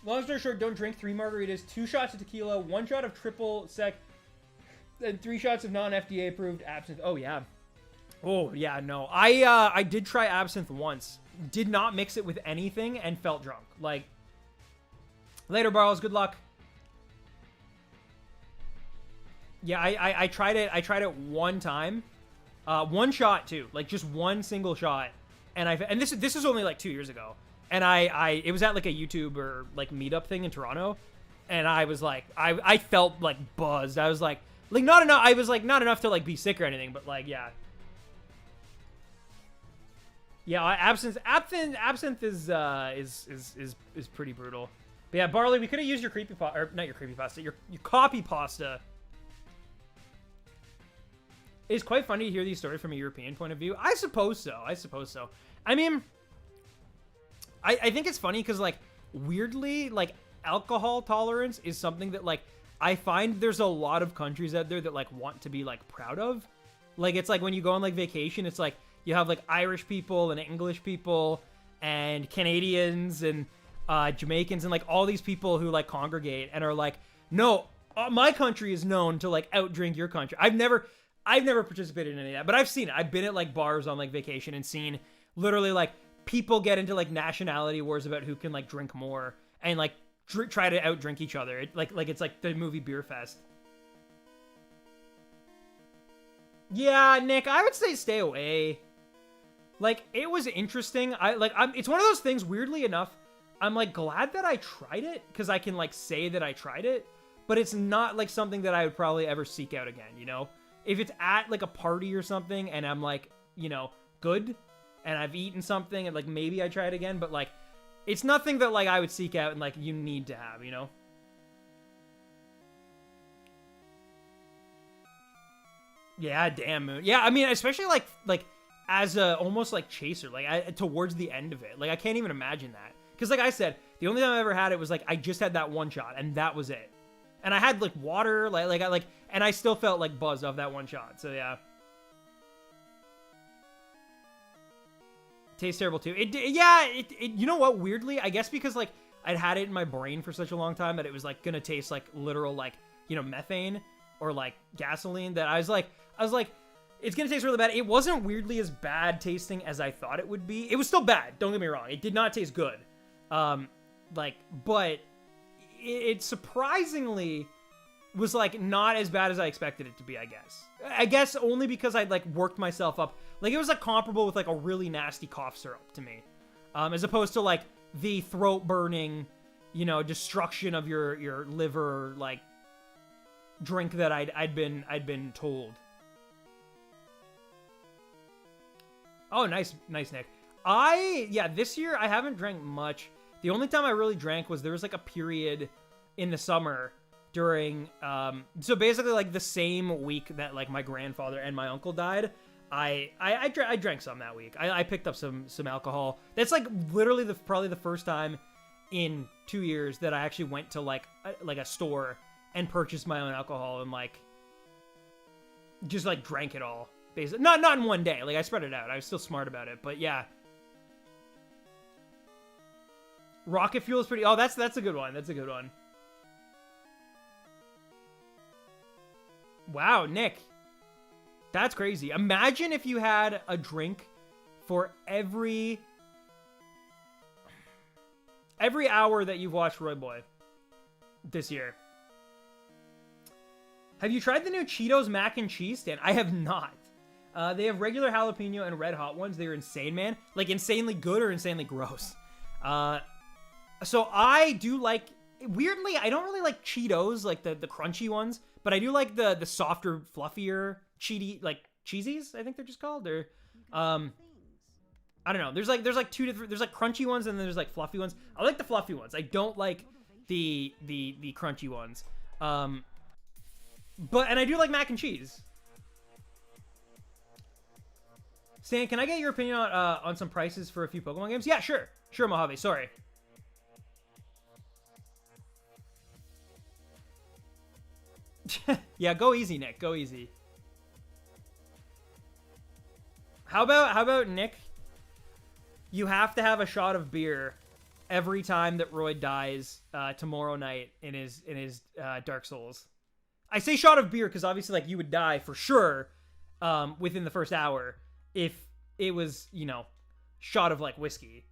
Long story short, don't drink 3 margaritas, 2 shots of tequila, 1 shot of triple sec, and 3 shots of non-FDA approved absinthe. Oh yeah. Oh yeah, no. I did try absinthe once. Did not mix it with anything and felt drunk. Like, later, Barles. Good luck. Yeah, I tried it. I tried it one time, 1 shot too, like just 1 single shot, and this is only like 2 years ago, and it was at like a YouTuber like meetup thing in Toronto, and I was like I felt like buzzed. I was like not enough. I was like not enough to like be sick or anything, but like yeah. Absinthe is pretty brutal. But yeah, Barley, we could have used your creepypasta, or not your creepypasta, your copy pasta. It's quite funny to hear these stories from a European point of view. I suppose so. I mean, I think it's funny because, like, weirdly, like, alcohol tolerance is something that, like, I find there's a lot of countries out there that, like, want to be, like, proud of. Like, it's like when you go on, like, vacation, it's like you have, like, Irish people and English people and Canadians and Jamaicans and, like, all these people who, like, congregate and are like, no, my country is known to, like, outdrink your country. I've never participated in any of that, but I've seen it. I've been at like bars on like vacation and seen literally like people get into like nationality wars about who can like drink more and like try to outdrink each other. Like it's like the movie Beer Fest. Yeah, Nick, I would say stay away. Like, it was interesting. It's one of those things, weirdly enough, I'm like glad that I tried it because I can like say that I tried it, but it's not like something that I would probably ever seek out again, you know? If it's at, like, a party or something, and I'm, like, you know, good, and I've eaten something, and, like, maybe I try it again, but, like, it's nothing that, like, I would seek out and, like, you need to have, you know? Yeah, damn, Moon. Yeah, I mean, especially, like, as a, almost, like, chaser, like, towards the end of it. Like, I can't even imagine that. Because, like I said, the only time I ever had it was, like, I just had that 1 shot, and that was it. And I had, like, water, and I still felt, like, buzzed off that 1 shot. So, yeah. Tastes terrible, too. You know what? Weirdly, I guess because, like, I'd had it in my brain for such a long time that it was, like, gonna taste, like, literal, like, you know, methane or, like, gasoline, that I was like, it's gonna taste really bad. It wasn't weirdly as bad tasting as I thought it would be. It was still bad. Don't get me wrong. It did not taste good. But it surprisingly was like not as bad as I expected it to be, I guess. I guess only because I'd like worked myself up. Like it was like comparable with like a really nasty cough syrup to me. As opposed to like the throat burning, you know, destruction of your liver like drink that I'd been told. Oh, nice Nick. This year I haven't drank much. The only time I really drank was there was like a period in the summer during so basically like the same week that like my grandfather and my uncle died. I drank some that week. I picked up some alcohol. That's like literally probably the first time in 2 years that I actually went to like a store and purchased my own alcohol and like just like drank it all. Basically, not in one day. Like I spread it out. I was still smart about it, but yeah. Rocket fuel is pretty. Oh, that's a good one. That's a good one. Wow, Nick. That's crazy. Imagine if you had a drink for every hour that you've watched Roy Boy this year. Have you tried the new Cheetos mac and cheese stand? I have not. They have regular jalapeno and red hot ones. They're insane, man. Like insanely good or insanely gross. So I do like, weirdly, I don't really like Cheetos, like the crunchy ones, but I do like the softer, fluffier cheesies, I think they're just called. Or I don't know. There's like two different. There's like crunchy ones and then there's like fluffy ones. I like the fluffy ones. I don't like the crunchy ones. And I do like mac and cheese. Stan, can I get your opinion on some prices for a few Pokemon games? Yeah, sure, Mojave. Sorry. Yeah, go easy, Nick. Go easy. How about Nick? You have to have a shot of beer every time that Roy dies tomorrow night in his Dark Souls. I say shot of beer because obviously, like, you would die for sure within the first hour if it was, you know, shot of like whiskey.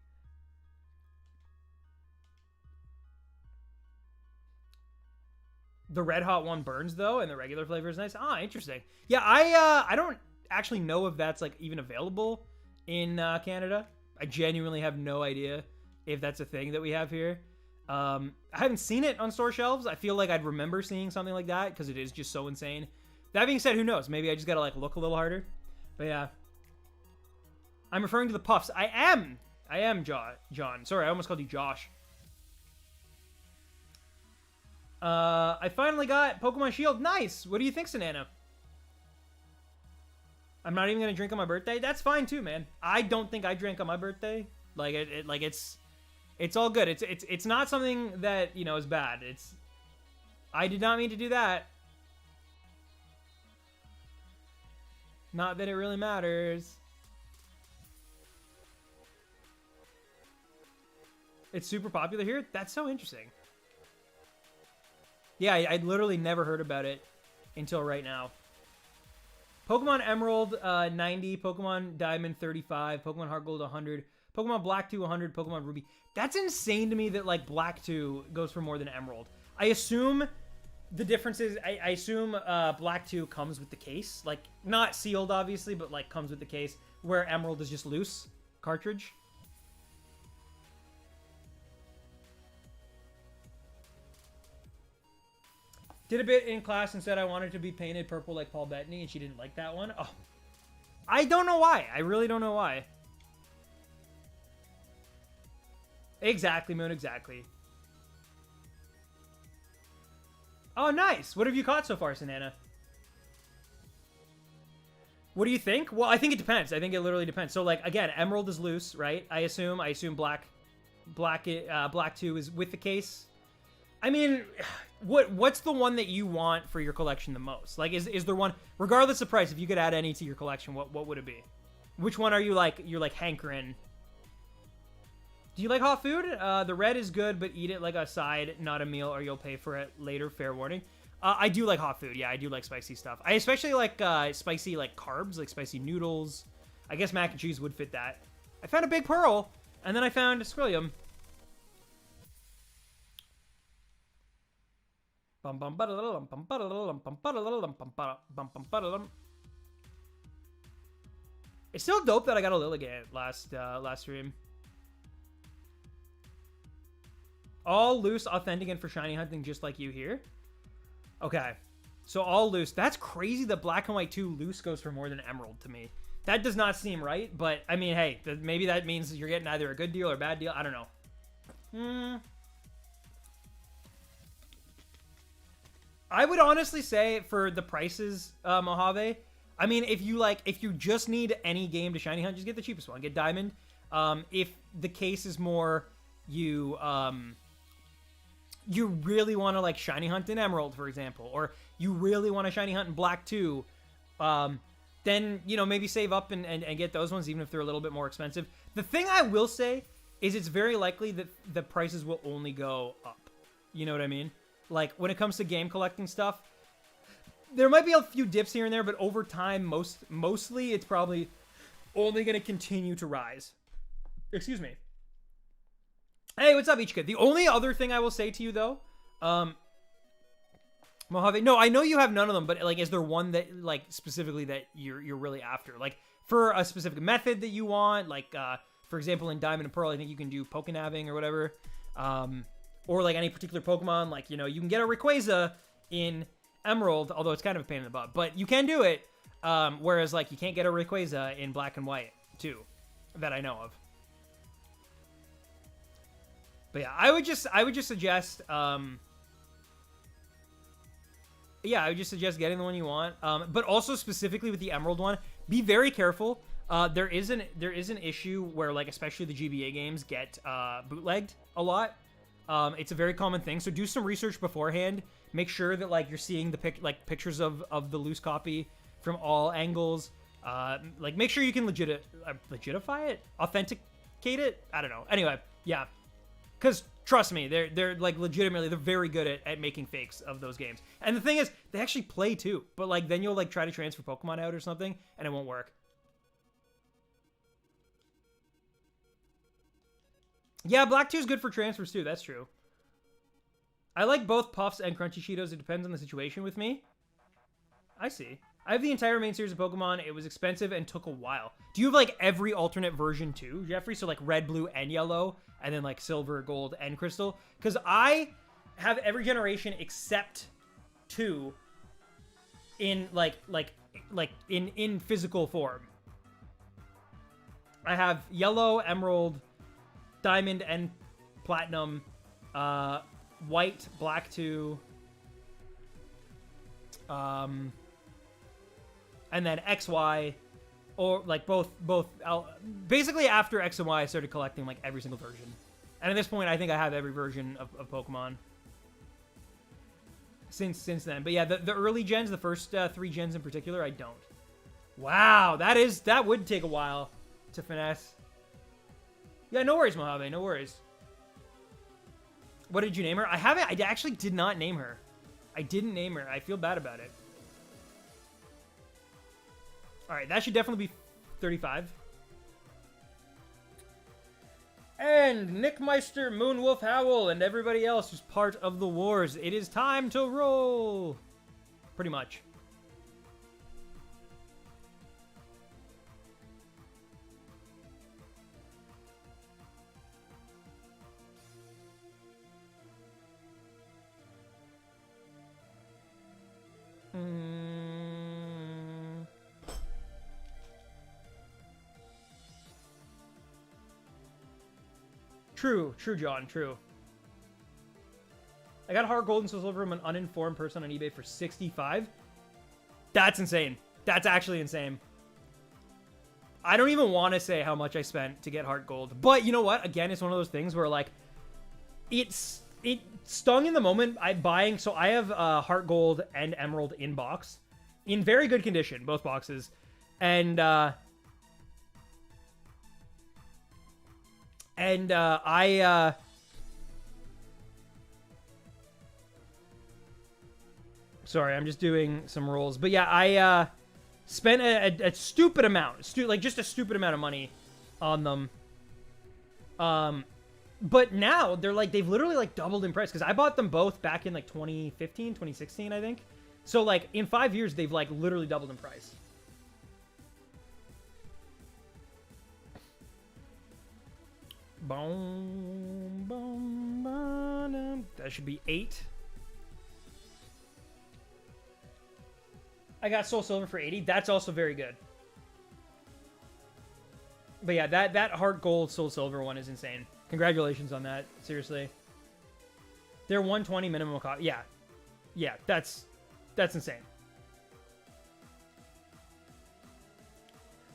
The red hot one burns though, and the regular flavor is nice. Ah, interesting. Yeah, I don't actually know if that's like even available in Canada. I genuinely have no idea if that's a thing that we have here. I haven't seen it on store shelves. I feel like I'd remember seeing something like that because it is just so insane. That being said, who knows? Maybe I just gotta like look a little harder. But yeah, I'm referring to the puffs. I am John. Sorry, I almost called you Josh. I finally got Pokemon Shield. Nice. What do you think, Sanana? I'm not even gonna drink on my birthday. That's fine too, man. I don't think I drank on my birthday. Like it's all good. It's not something that, you know, is bad. I did not mean to do that. Not that it really matters. It's super popular here. That's so interesting. Yeah, I literally never heard about it until right now. Pokemon Emerald 90, Pokemon Diamond 35, Pokemon Heart Gold 100, Pokemon Black 2 100, Pokemon Ruby. That's insane to me that like Black 2 goes for more than Emerald. I assume the difference is I assume Black 2 comes with the case, like not sealed obviously, but like comes with the case, where Emerald is just loose cartridge. Did a bit in class and said I wanted to be painted purple like Paul Bettany, and she didn't like that one. Oh, I don't know why. I really don't know why. Exactly, Moon, exactly. Oh, nice. What have you caught so far, Sanana? What do you think? Well, I think it depends. I think it literally depends. So, like, again, Emerald is loose, right? I assume Black 2 is with the case. I mean, what's the one that you want for your collection the most? Like, is there one, regardless of price, if you could add any to your collection, what would it be? Which one are you like, you're like hankering? Do you like hot food? The red is good, but eat it like a side, not a meal, or you'll pay for it later. Fair warning. I do like hot food. Yeah, I do like spicy stuff. I especially like spicy like carbs, like spicy noodles. I guess mac and cheese would fit that. I found a big pearl, and then I found a Squilliam. It's still dope that I got a Lilligant last stream. All loose, authentic, and for shiny hunting, just like you here. Okay, so all loose. That's crazy that Black and White 2 loose goes for more than Emerald to me. That does not seem right, but I mean, hey, maybe that means you're getting either a good deal or a bad deal. I don't know. I would honestly say for the prices, Mojave, I mean, if you just need any game to shiny hunt, just get the cheapest one. Get Diamond. If the case is more you really want to like shiny hunt in Emerald, for example, or you really want to shiny hunt in Black too, then, you know, maybe save up and get those ones, even if they're a little bit more expensive. The thing I will say is it's very likely that the prices will only go up. You know what I mean? Like, when it comes to game collecting stuff, there might be a few dips here and there, but over time, mostly it's probably only going to continue to rise. Excuse me. Hey, what's up, Each Kid? The only other thing I will say to you, though, Mojave, no, I know you have none of them, but, like, is there one that, like, specifically that you're really after? Like, for a specific method that you want, like, for example, in Diamond and Pearl, I think you can do Pokenaving or whatever, or, like, any particular Pokemon, like, you know, you can get a Rayquaza in Emerald, although it's kind of a pain in the butt, but you can do it, whereas, like, you can't get a Rayquaza in Black and White, too, that I know of. But yeah, I would just suggest, yeah, I would just suggest getting the one you want. But also specifically with the Emerald one, be very careful. There is an issue where, like, especially the GBA games get bootlegged a lot. It's a very common thing. So do some research beforehand. Make sure that, like, you're seeing the pictures of the loose copy from all angles. Like, make sure you can legitify it, authenticate it. I don't know. Anyway, yeah. Because, trust me, they're like, legitimately, they're very good at making fakes of those games. And the thing is, they actually play, too. But, like, then you'll, like, try to transfer Pokemon out or something, and it won't work. Yeah, Black 2 is good for transfers, too. That's true. I like both Puffs and Crunchy Cheetos. It depends on the situation with me. I see. I have the entire main series of Pokemon. It was expensive and took a while. Do you have, like, every alternate version, too, Jeffrey? So, like, red, blue, and yellow, and then, like, silver, gold, and crystal? Because I have every generation except 2 in, in physical form. I have yellow, emerald, diamond, and platinum, white, black 2, and then XY, or, like, both, basically after X and Y, I started collecting, like, every single version. And at this point, I think I have every version of Pokemon since then. But yeah, the early gens, the first 3 gens in particular, I don't. Wow, that would take a while to finesse. Yeah, no worries, Mojave, no worries. What did you name her? I actually did not name her. I didn't name her. I feel bad about it. All right, that should definitely be 35. And Nick Meister, Moonwolf Howl, and everybody else who's part of the wars. It is time to roll. Pretty much. True, John, true. I got Heart Gold and Soul Silver from an uninformed person on eBay for 65. That's insane. That's actually insane. I don't even want to say how much I spent to get Heart Gold. But you know what? Again, it's one of those things where, like, it stung in the moment. So I have Heart Gold and Emerald in box. In very good condition, both boxes. And sorry, I'm just doing some rolls. But yeah, I spent a stupid amount, like just a stupid amount of money on them. But now they've literally like doubled in price because I bought them both back in like 2015, 2016, I think. So like in 5 years, they've like literally doubled in price. Boom, boom, boom. That should be 8. I got Soul Silver for 80. That's also very good. But yeah, that Heart Gold Soul Silver one is insane. Congratulations on that. Seriously. They're 120 minimum cost. Yeah. Yeah, that's insane.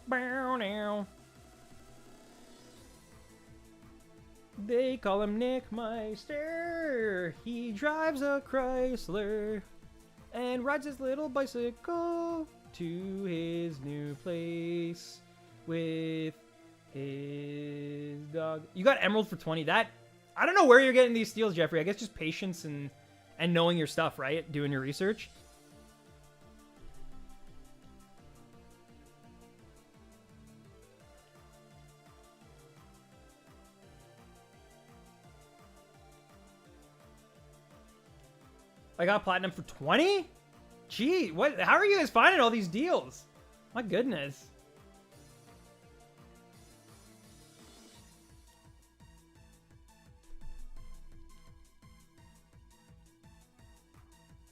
Bow now. They call him Nick Meister. He drives a Chrysler and rides his little bicycle to his new place with his dog. You got Emerald for 20. That, I don't know where you're getting these steals, Jeffrey. I guess just patience and knowing your stuff, right? Doing your research. I got platinum for 20? Gee, what? How are you guys finding all these deals? My goodness.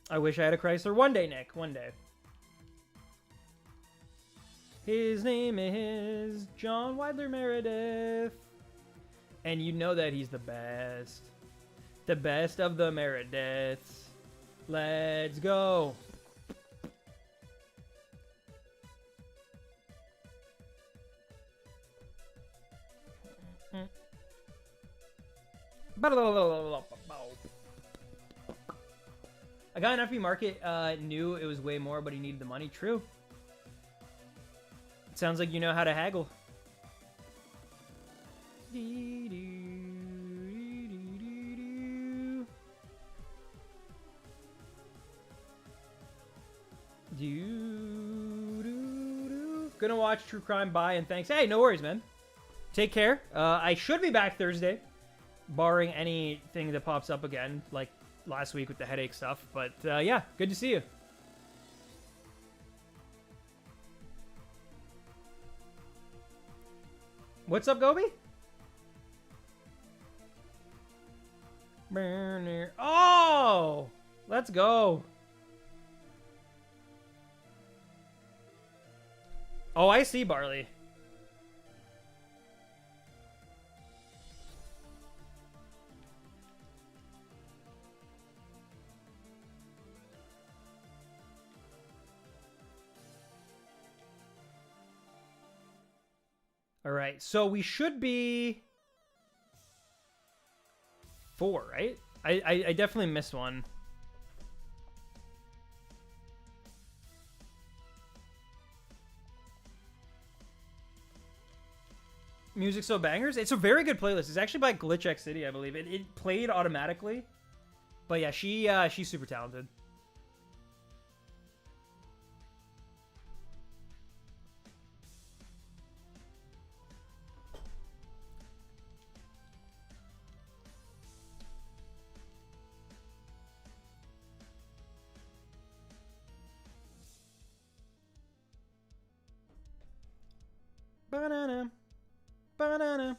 I wish I had a Chrysler. One day, Nick. One day. His name is John Weidler Meredith. And you know that he's the best. The best of the Merediths. Let's go. A guy in FB Market knew it was way more, but he needed the money. True. It sounds like you know how to haggle. Gonna watch True Crime. Bye and thanks. Hey, no worries, man. Take care. I should be back Thursday, barring anything that pops up again, like last week with the headache stuff. But yeah, good to see you. What's up, Gobi? Oh, let's go. Oh, I see, Barley. All right, so we should be 4, right? I definitely missed one. Music So Bangers. It's a very good playlist. It's actually by Glitch X City, I believe. It played automatically. But yeah, she's super talented. Banana. Banana.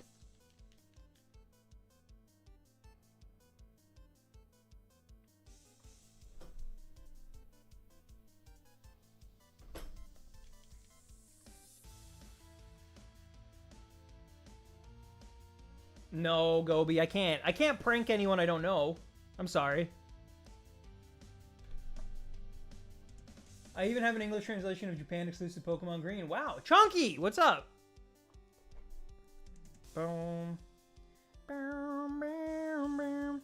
No, Gobi, I can't. I can't prank anyone I don't know. I'm sorry. I even have an English translation of Japan exclusive Pokemon Green. Wow. Chunky, what's up? Boom. Boom, boom, boom.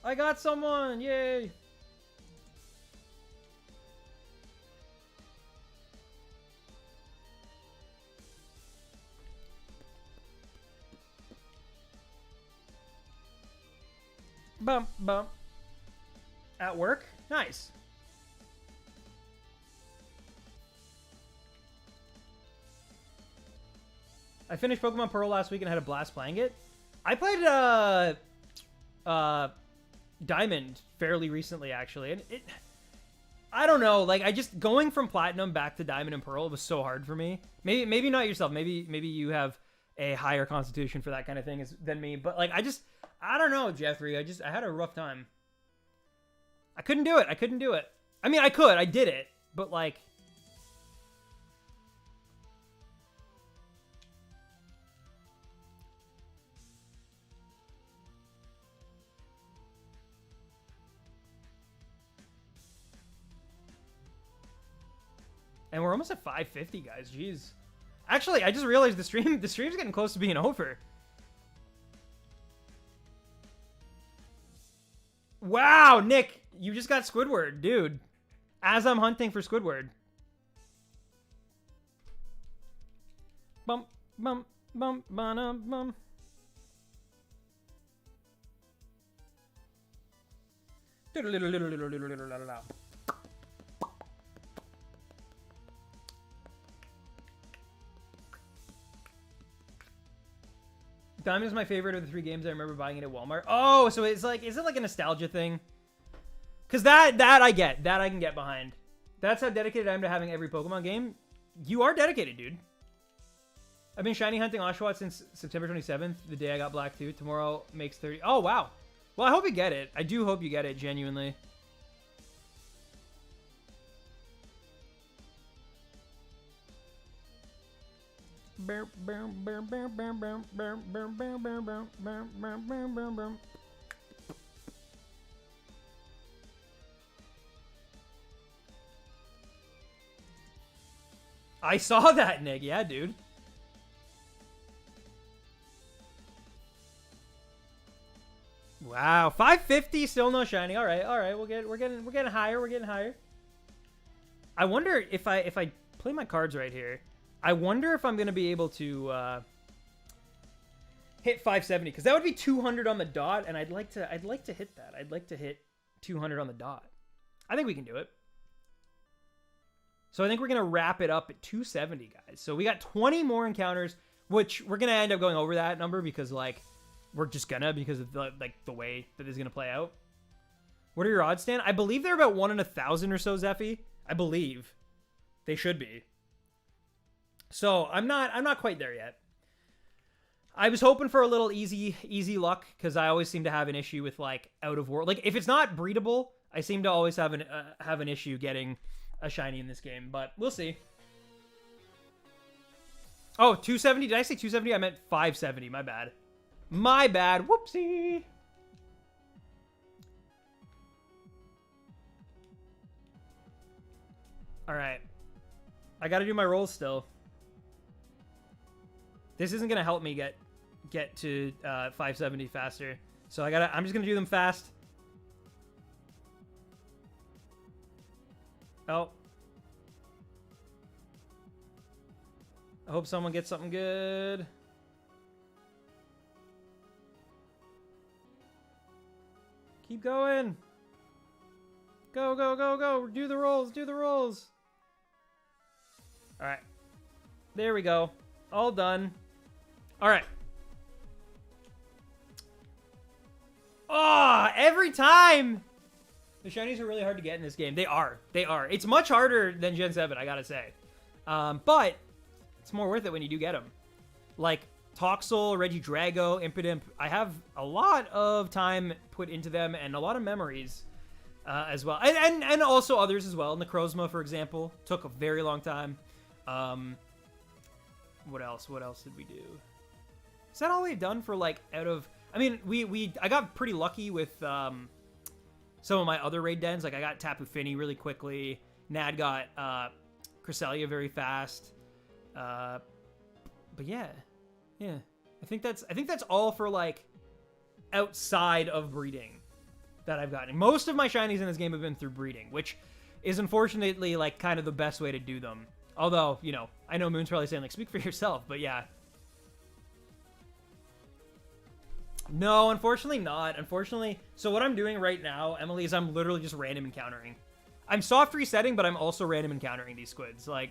I got someone! Yay! Bump, bump. At work? Nice. I finished Pokemon Pearl last week and had a blast playing it. I played Diamond fairly recently, actually, and I don't know, like, I just going from Platinum back to Diamond and Pearl was so hard for me. Maybe not yourself. Maybe you have a higher constitution for that kind of thing than me. But like, I don't know, Jeffrey. I had a rough time. I couldn't do it. I mean, I did it, but like. And we're almost at 550, guys. Jeez. Actually, I just realized the stream's getting close to being over. Wow, Nick, you just got Squidward, dude. As I'm hunting for Squidward. Bump, bump, bump, bum, bum. Diamond is my favorite of the 3 games. I remember buying it at Walmart. Oh, so it's like, is it like a nostalgia thing? Because that I get. That I can get behind. That's how dedicated I am to having every Pokemon game. You are dedicated, dude. I've been shiny hunting Oshawott since September 27th, the day I got Black Tooth. Tomorrow makes 30. Oh, wow. Well, I hope you get it. I do hope you get it, genuinely. I saw that, Nick. Yeah, dude. Wow, 550, still no shiny. All right, we're getting higher. I wonder if I play my cards right here. I wonder if I'm gonna be able to hit 570, because that would be 200 on the dot, and I'd like to hit that. I'd like to hit 200 on the dot. I think we can do it. So I think we're gonna wrap it up at 270, guys. So we got 20 more encounters, which we're gonna end up going over that number because like we're just gonna, because of the way that this is gonna play out. What are your odds, Stan? I believe they're about 1 in 1,000 or so, Zeffy. I believe they should be. So I'm not quite there yet. I was hoping for a little easy luck, because I always seem to have an issue with like out of world. Like if it's not breedable, I seem to always have an issue getting a shiny in this game. But we'll see. Oh, 270. Did I say 270? I meant 570. My bad. My bad. Whoopsie. All right. I got to do my rolls still. This isn't going to help me get to 570 faster. So I'm just going to do them fast. Oh. I hope someone gets something good. Keep going. Go, go, go, go. Do the rolls. Do the rolls. All right. There we go. All done. All right. Oh, every time. The shinies are really hard to get in this game. They are. They are. It's much harder than Gen 7, I gotta say. But it's more worth it when you do get them. Like Toxel, Regidrago, Impidimp. I have a lot of time put into them and a lot of memories as well. And also others as well. Necrozma, for example, took a very long time. What else? What else did we do? Is that all we've done for like out of... I mean, I got pretty lucky with some of my other raid dens. Like I got Tapu Fini really quickly. Nad got Cresselia very fast. But yeah. I think that's all for like outside of breeding that I've gotten. Most of my shinies in this game have been through breeding, which is unfortunately like kind of the best way to do them. Although, you know, I know Moon's probably saying like speak for yourself, but yeah. No, unfortunately not. Unfortunately, so what I'm doing right now, Emily, is I'm literally just random encountering. I'm soft resetting, but I'm also random encountering these squids. Like,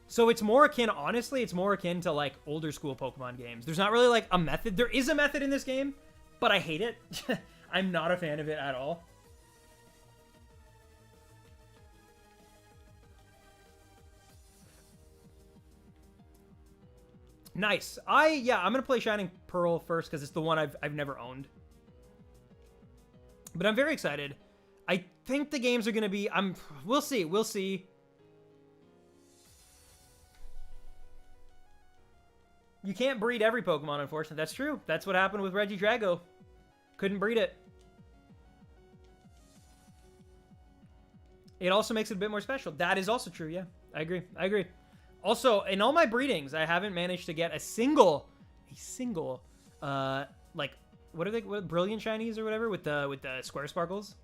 so it's more akin, honestly, it's more akin to like older school Pokemon games. There's not really like a method. There is a method in this game, but I hate it. I'm not a fan of it at all. Nice. I'm gonna play Shining Pearl first because it's the one I've never owned. But I'm very excited. I think the games are gonna be. We'll see. We'll see. You can't breed every Pokemon, unfortunately. That's true. That's what happened with Regidrago. Couldn't breed it. It also makes it a bit more special. That is also true. Yeah, I agree. Also, in all my breedings, I haven't managed to get a single, like, what are they? What, brilliant shinies or whatever with the square sparkles.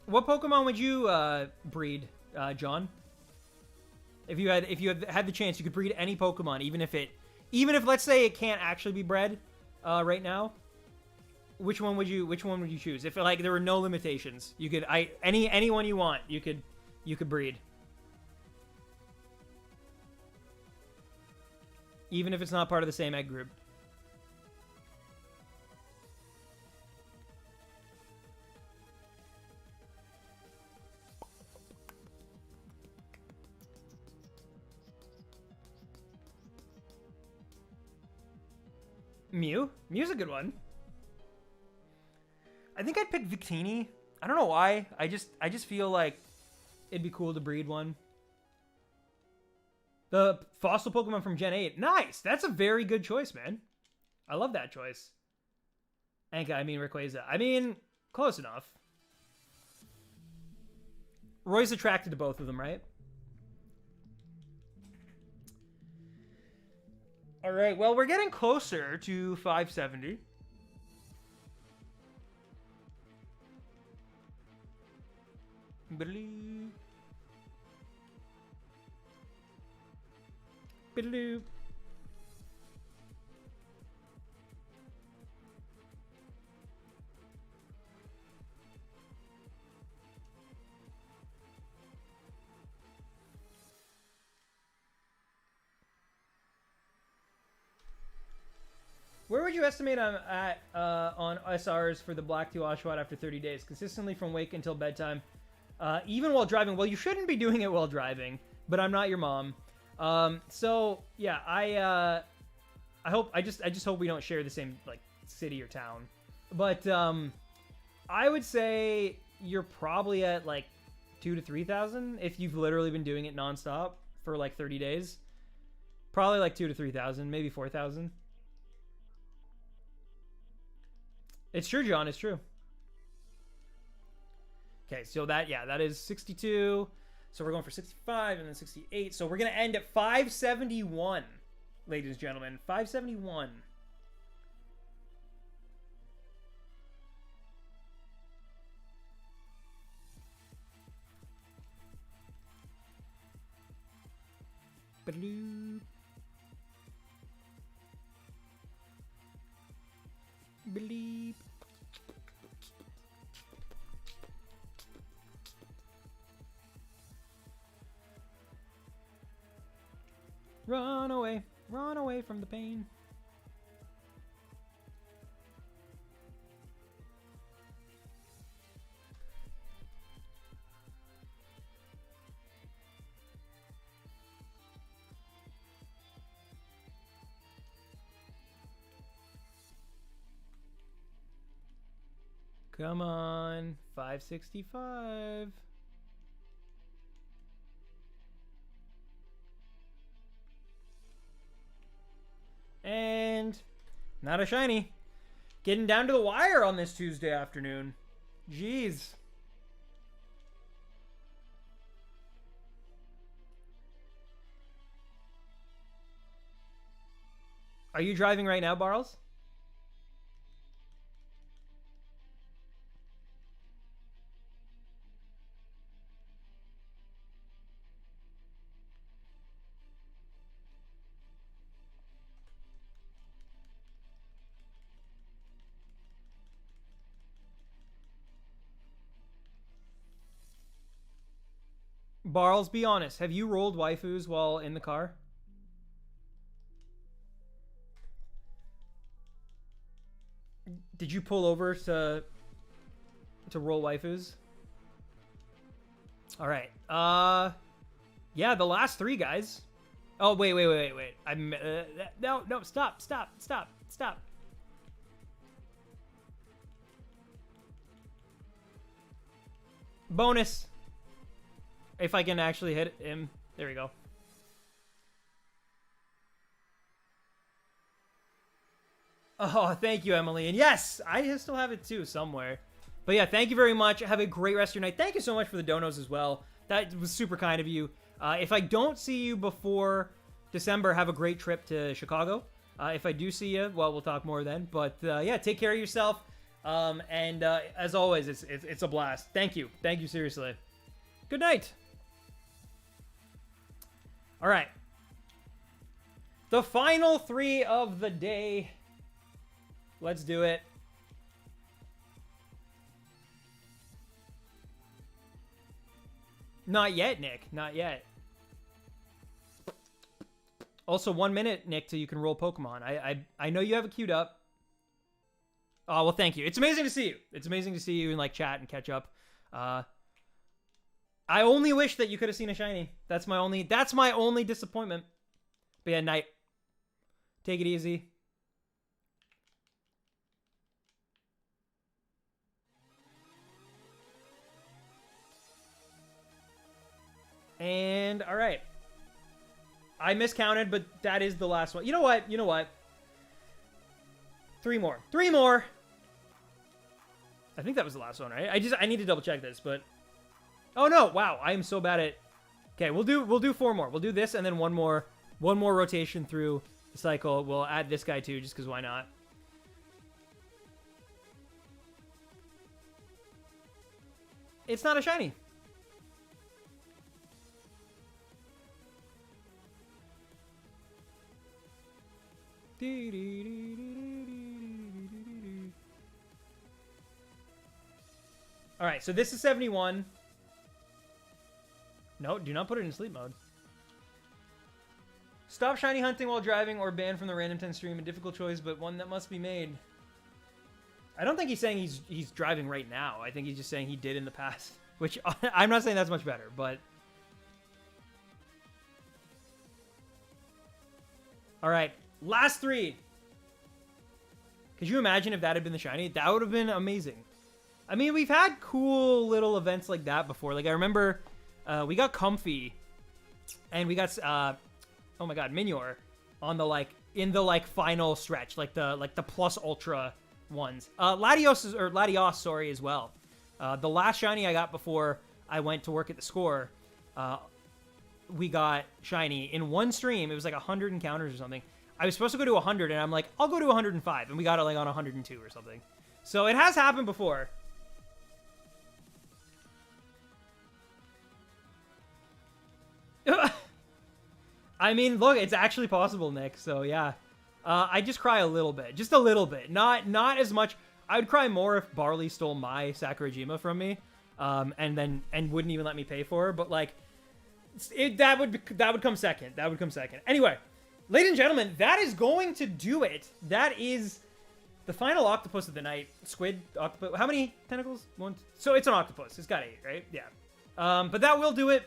What Pokemon would you breed, John? If you had the chance, you could breed any Pokemon, even if let's say it can't actually be bred right now. Which one would you choose? If like there were no limitations, you could anyone you want, you could breed. Even if it's not part of the same egg group. Mew's a good one. I think I'd pick Victini. I don't know why. I just feel like it'd be cool to breed one. The fossil Pokemon from Gen 8. Nice! That's a very good choice, man. I love that choice. Anka, I mean Rayquaza. I mean, close enough. Roy's attracted to both of them, right? All right, well, we're getting closer to 570. Biddly. Biddly. Where would you estimate I'm at on SRs for the Black 2 Oshawott after 30 days? Consistently from wake until bedtime. Even while driving. Well, you shouldn't be doing it while driving, but I'm not your mom. So yeah, I just hope we don't share the same like city or town. But I would say you're probably at like 2,000 to 3,000 if you've literally been doing it nonstop for like 30 days. Probably like 2,000 to 3,000, maybe 4,000. It's true, John. It's true. Okay, so that is 62. So we're going for 65 and then 68. So we're going to end at 571, ladies and gentlemen. 571. Bleep. Bleep. Run away from the pain. Come on, 565. And not a shiny. Getting down to the wire on this Tuesday afternoon. Jeez. Are you driving right now, Barles? Barles, be honest. Have you rolled waifus while in the car? Did you pull over to roll waifus? All right. Yeah, the last three guys. Oh, wait. I'm no, stop. Bonus. If I can actually hit him. There we go. Oh, thank you, Emily. And yes, I still have it too somewhere. But yeah, thank you very much. Have a great rest of your night. Thank you so much for the donos as well. That was super kind of you. If I don't see you before December, have a great trip to Chicago. If I do see you, well, we'll talk more then. But yeah, take care of yourself. And as always, it's a blast. Thank you. Thank you, seriously. Good night. All right. The final 3 of the day. Let's do it. Not yet, Nick. Not yet. Also, 1 minute, Nick, till you can roll Pokemon. I know you have it queued up. Oh, well, thank you. It's amazing to see you. It's amazing to see you and, like, chat and catch up. I only wish that you could have seen a shiny. That's my only disappointment. But yeah, night. Take it easy. And, all right. I miscounted, but that is the last one. You know what? You know what? 3 more. 3 more! I think that was the last one, right? I need to double check this, but... Oh, no! Wow, I am so bad at... Okay, we'll do 4 more. We'll do this, and then one more rotation through the cycle. We'll add this guy, too, just because why not? It's not a shiny. Alright, so this is 71. No, do not put it in sleep mode. Stop shiny hunting while driving or ban from the RandomTens stream. A difficult choice, but one that must be made. I don't think he's saying he's driving right now. I think he's just saying he did in the past. Which, I'm not saying that's much better, but... Alright, last 3. Could you imagine if that had been the shiny? That would have been amazing. I mean, we've had cool little events like that before. Like, I remember we got Comfy, and we got, oh my god, Minior on the, like, in the, like, final stretch. Like the plus ultra ones. Latios, sorry, as well. The last shiny I got before I went to work at the score, we got shiny in one stream. It was like 100 encounters or something. I was supposed to go to 100, and I'm like, I'll go to 105, and we got it like on 102 or something. So it has happened before. I mean, look, it's actually possible, Nick. So yeah, I just cry a little bit, just a little bit, not as much. I would cry more if Barley stole my Sakurajima from me, and wouldn't even let me pay for her. But like, that would come second. That would come second. Anyway. Ladies and gentlemen, that is going to do it. That is the final octopus of the night. Squid, octopus. How many tentacles? 1. So it's an octopus. It's got 8, right? Yeah. But that will do it.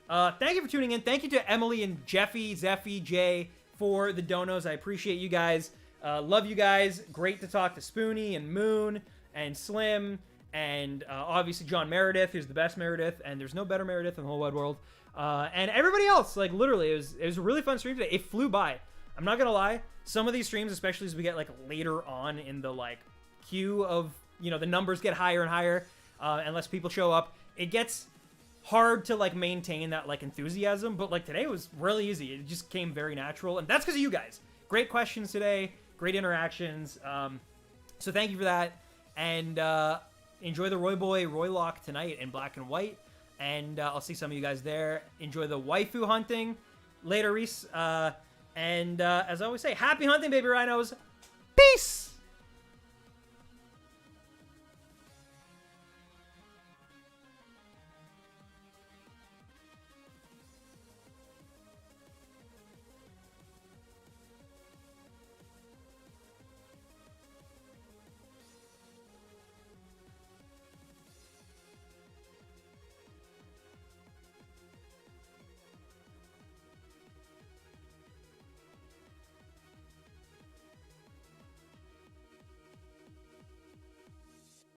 Thank you for tuning in. Thank you to Emily and Jeffy, Zeffy, Jay for the donos. I appreciate you guys. Love you guys. Great to talk to Spoonie and Moon and Slim and obviously John Meredith, who's the best Meredith, and there's no better Meredith in the whole wide world. And everybody else, like, literally, it was a really fun stream today. It flew by. I'm not gonna lie. Some of these streams, especially as we get, like, later on in the, like, queue of, you know, the numbers get higher and higher, unless people show up, it gets hard to, like, maintain that, like, enthusiasm. But, like, today was really easy. It just came very natural, and that's because of you guys. Great questions today. Great interactions. So thank you for that. And enjoy the Roylock tonight in black and white. And I'll see some of you guys there. Enjoy the waifu hunting. Later, Reese. And as I always say, happy hunting, baby rhinos. Peace!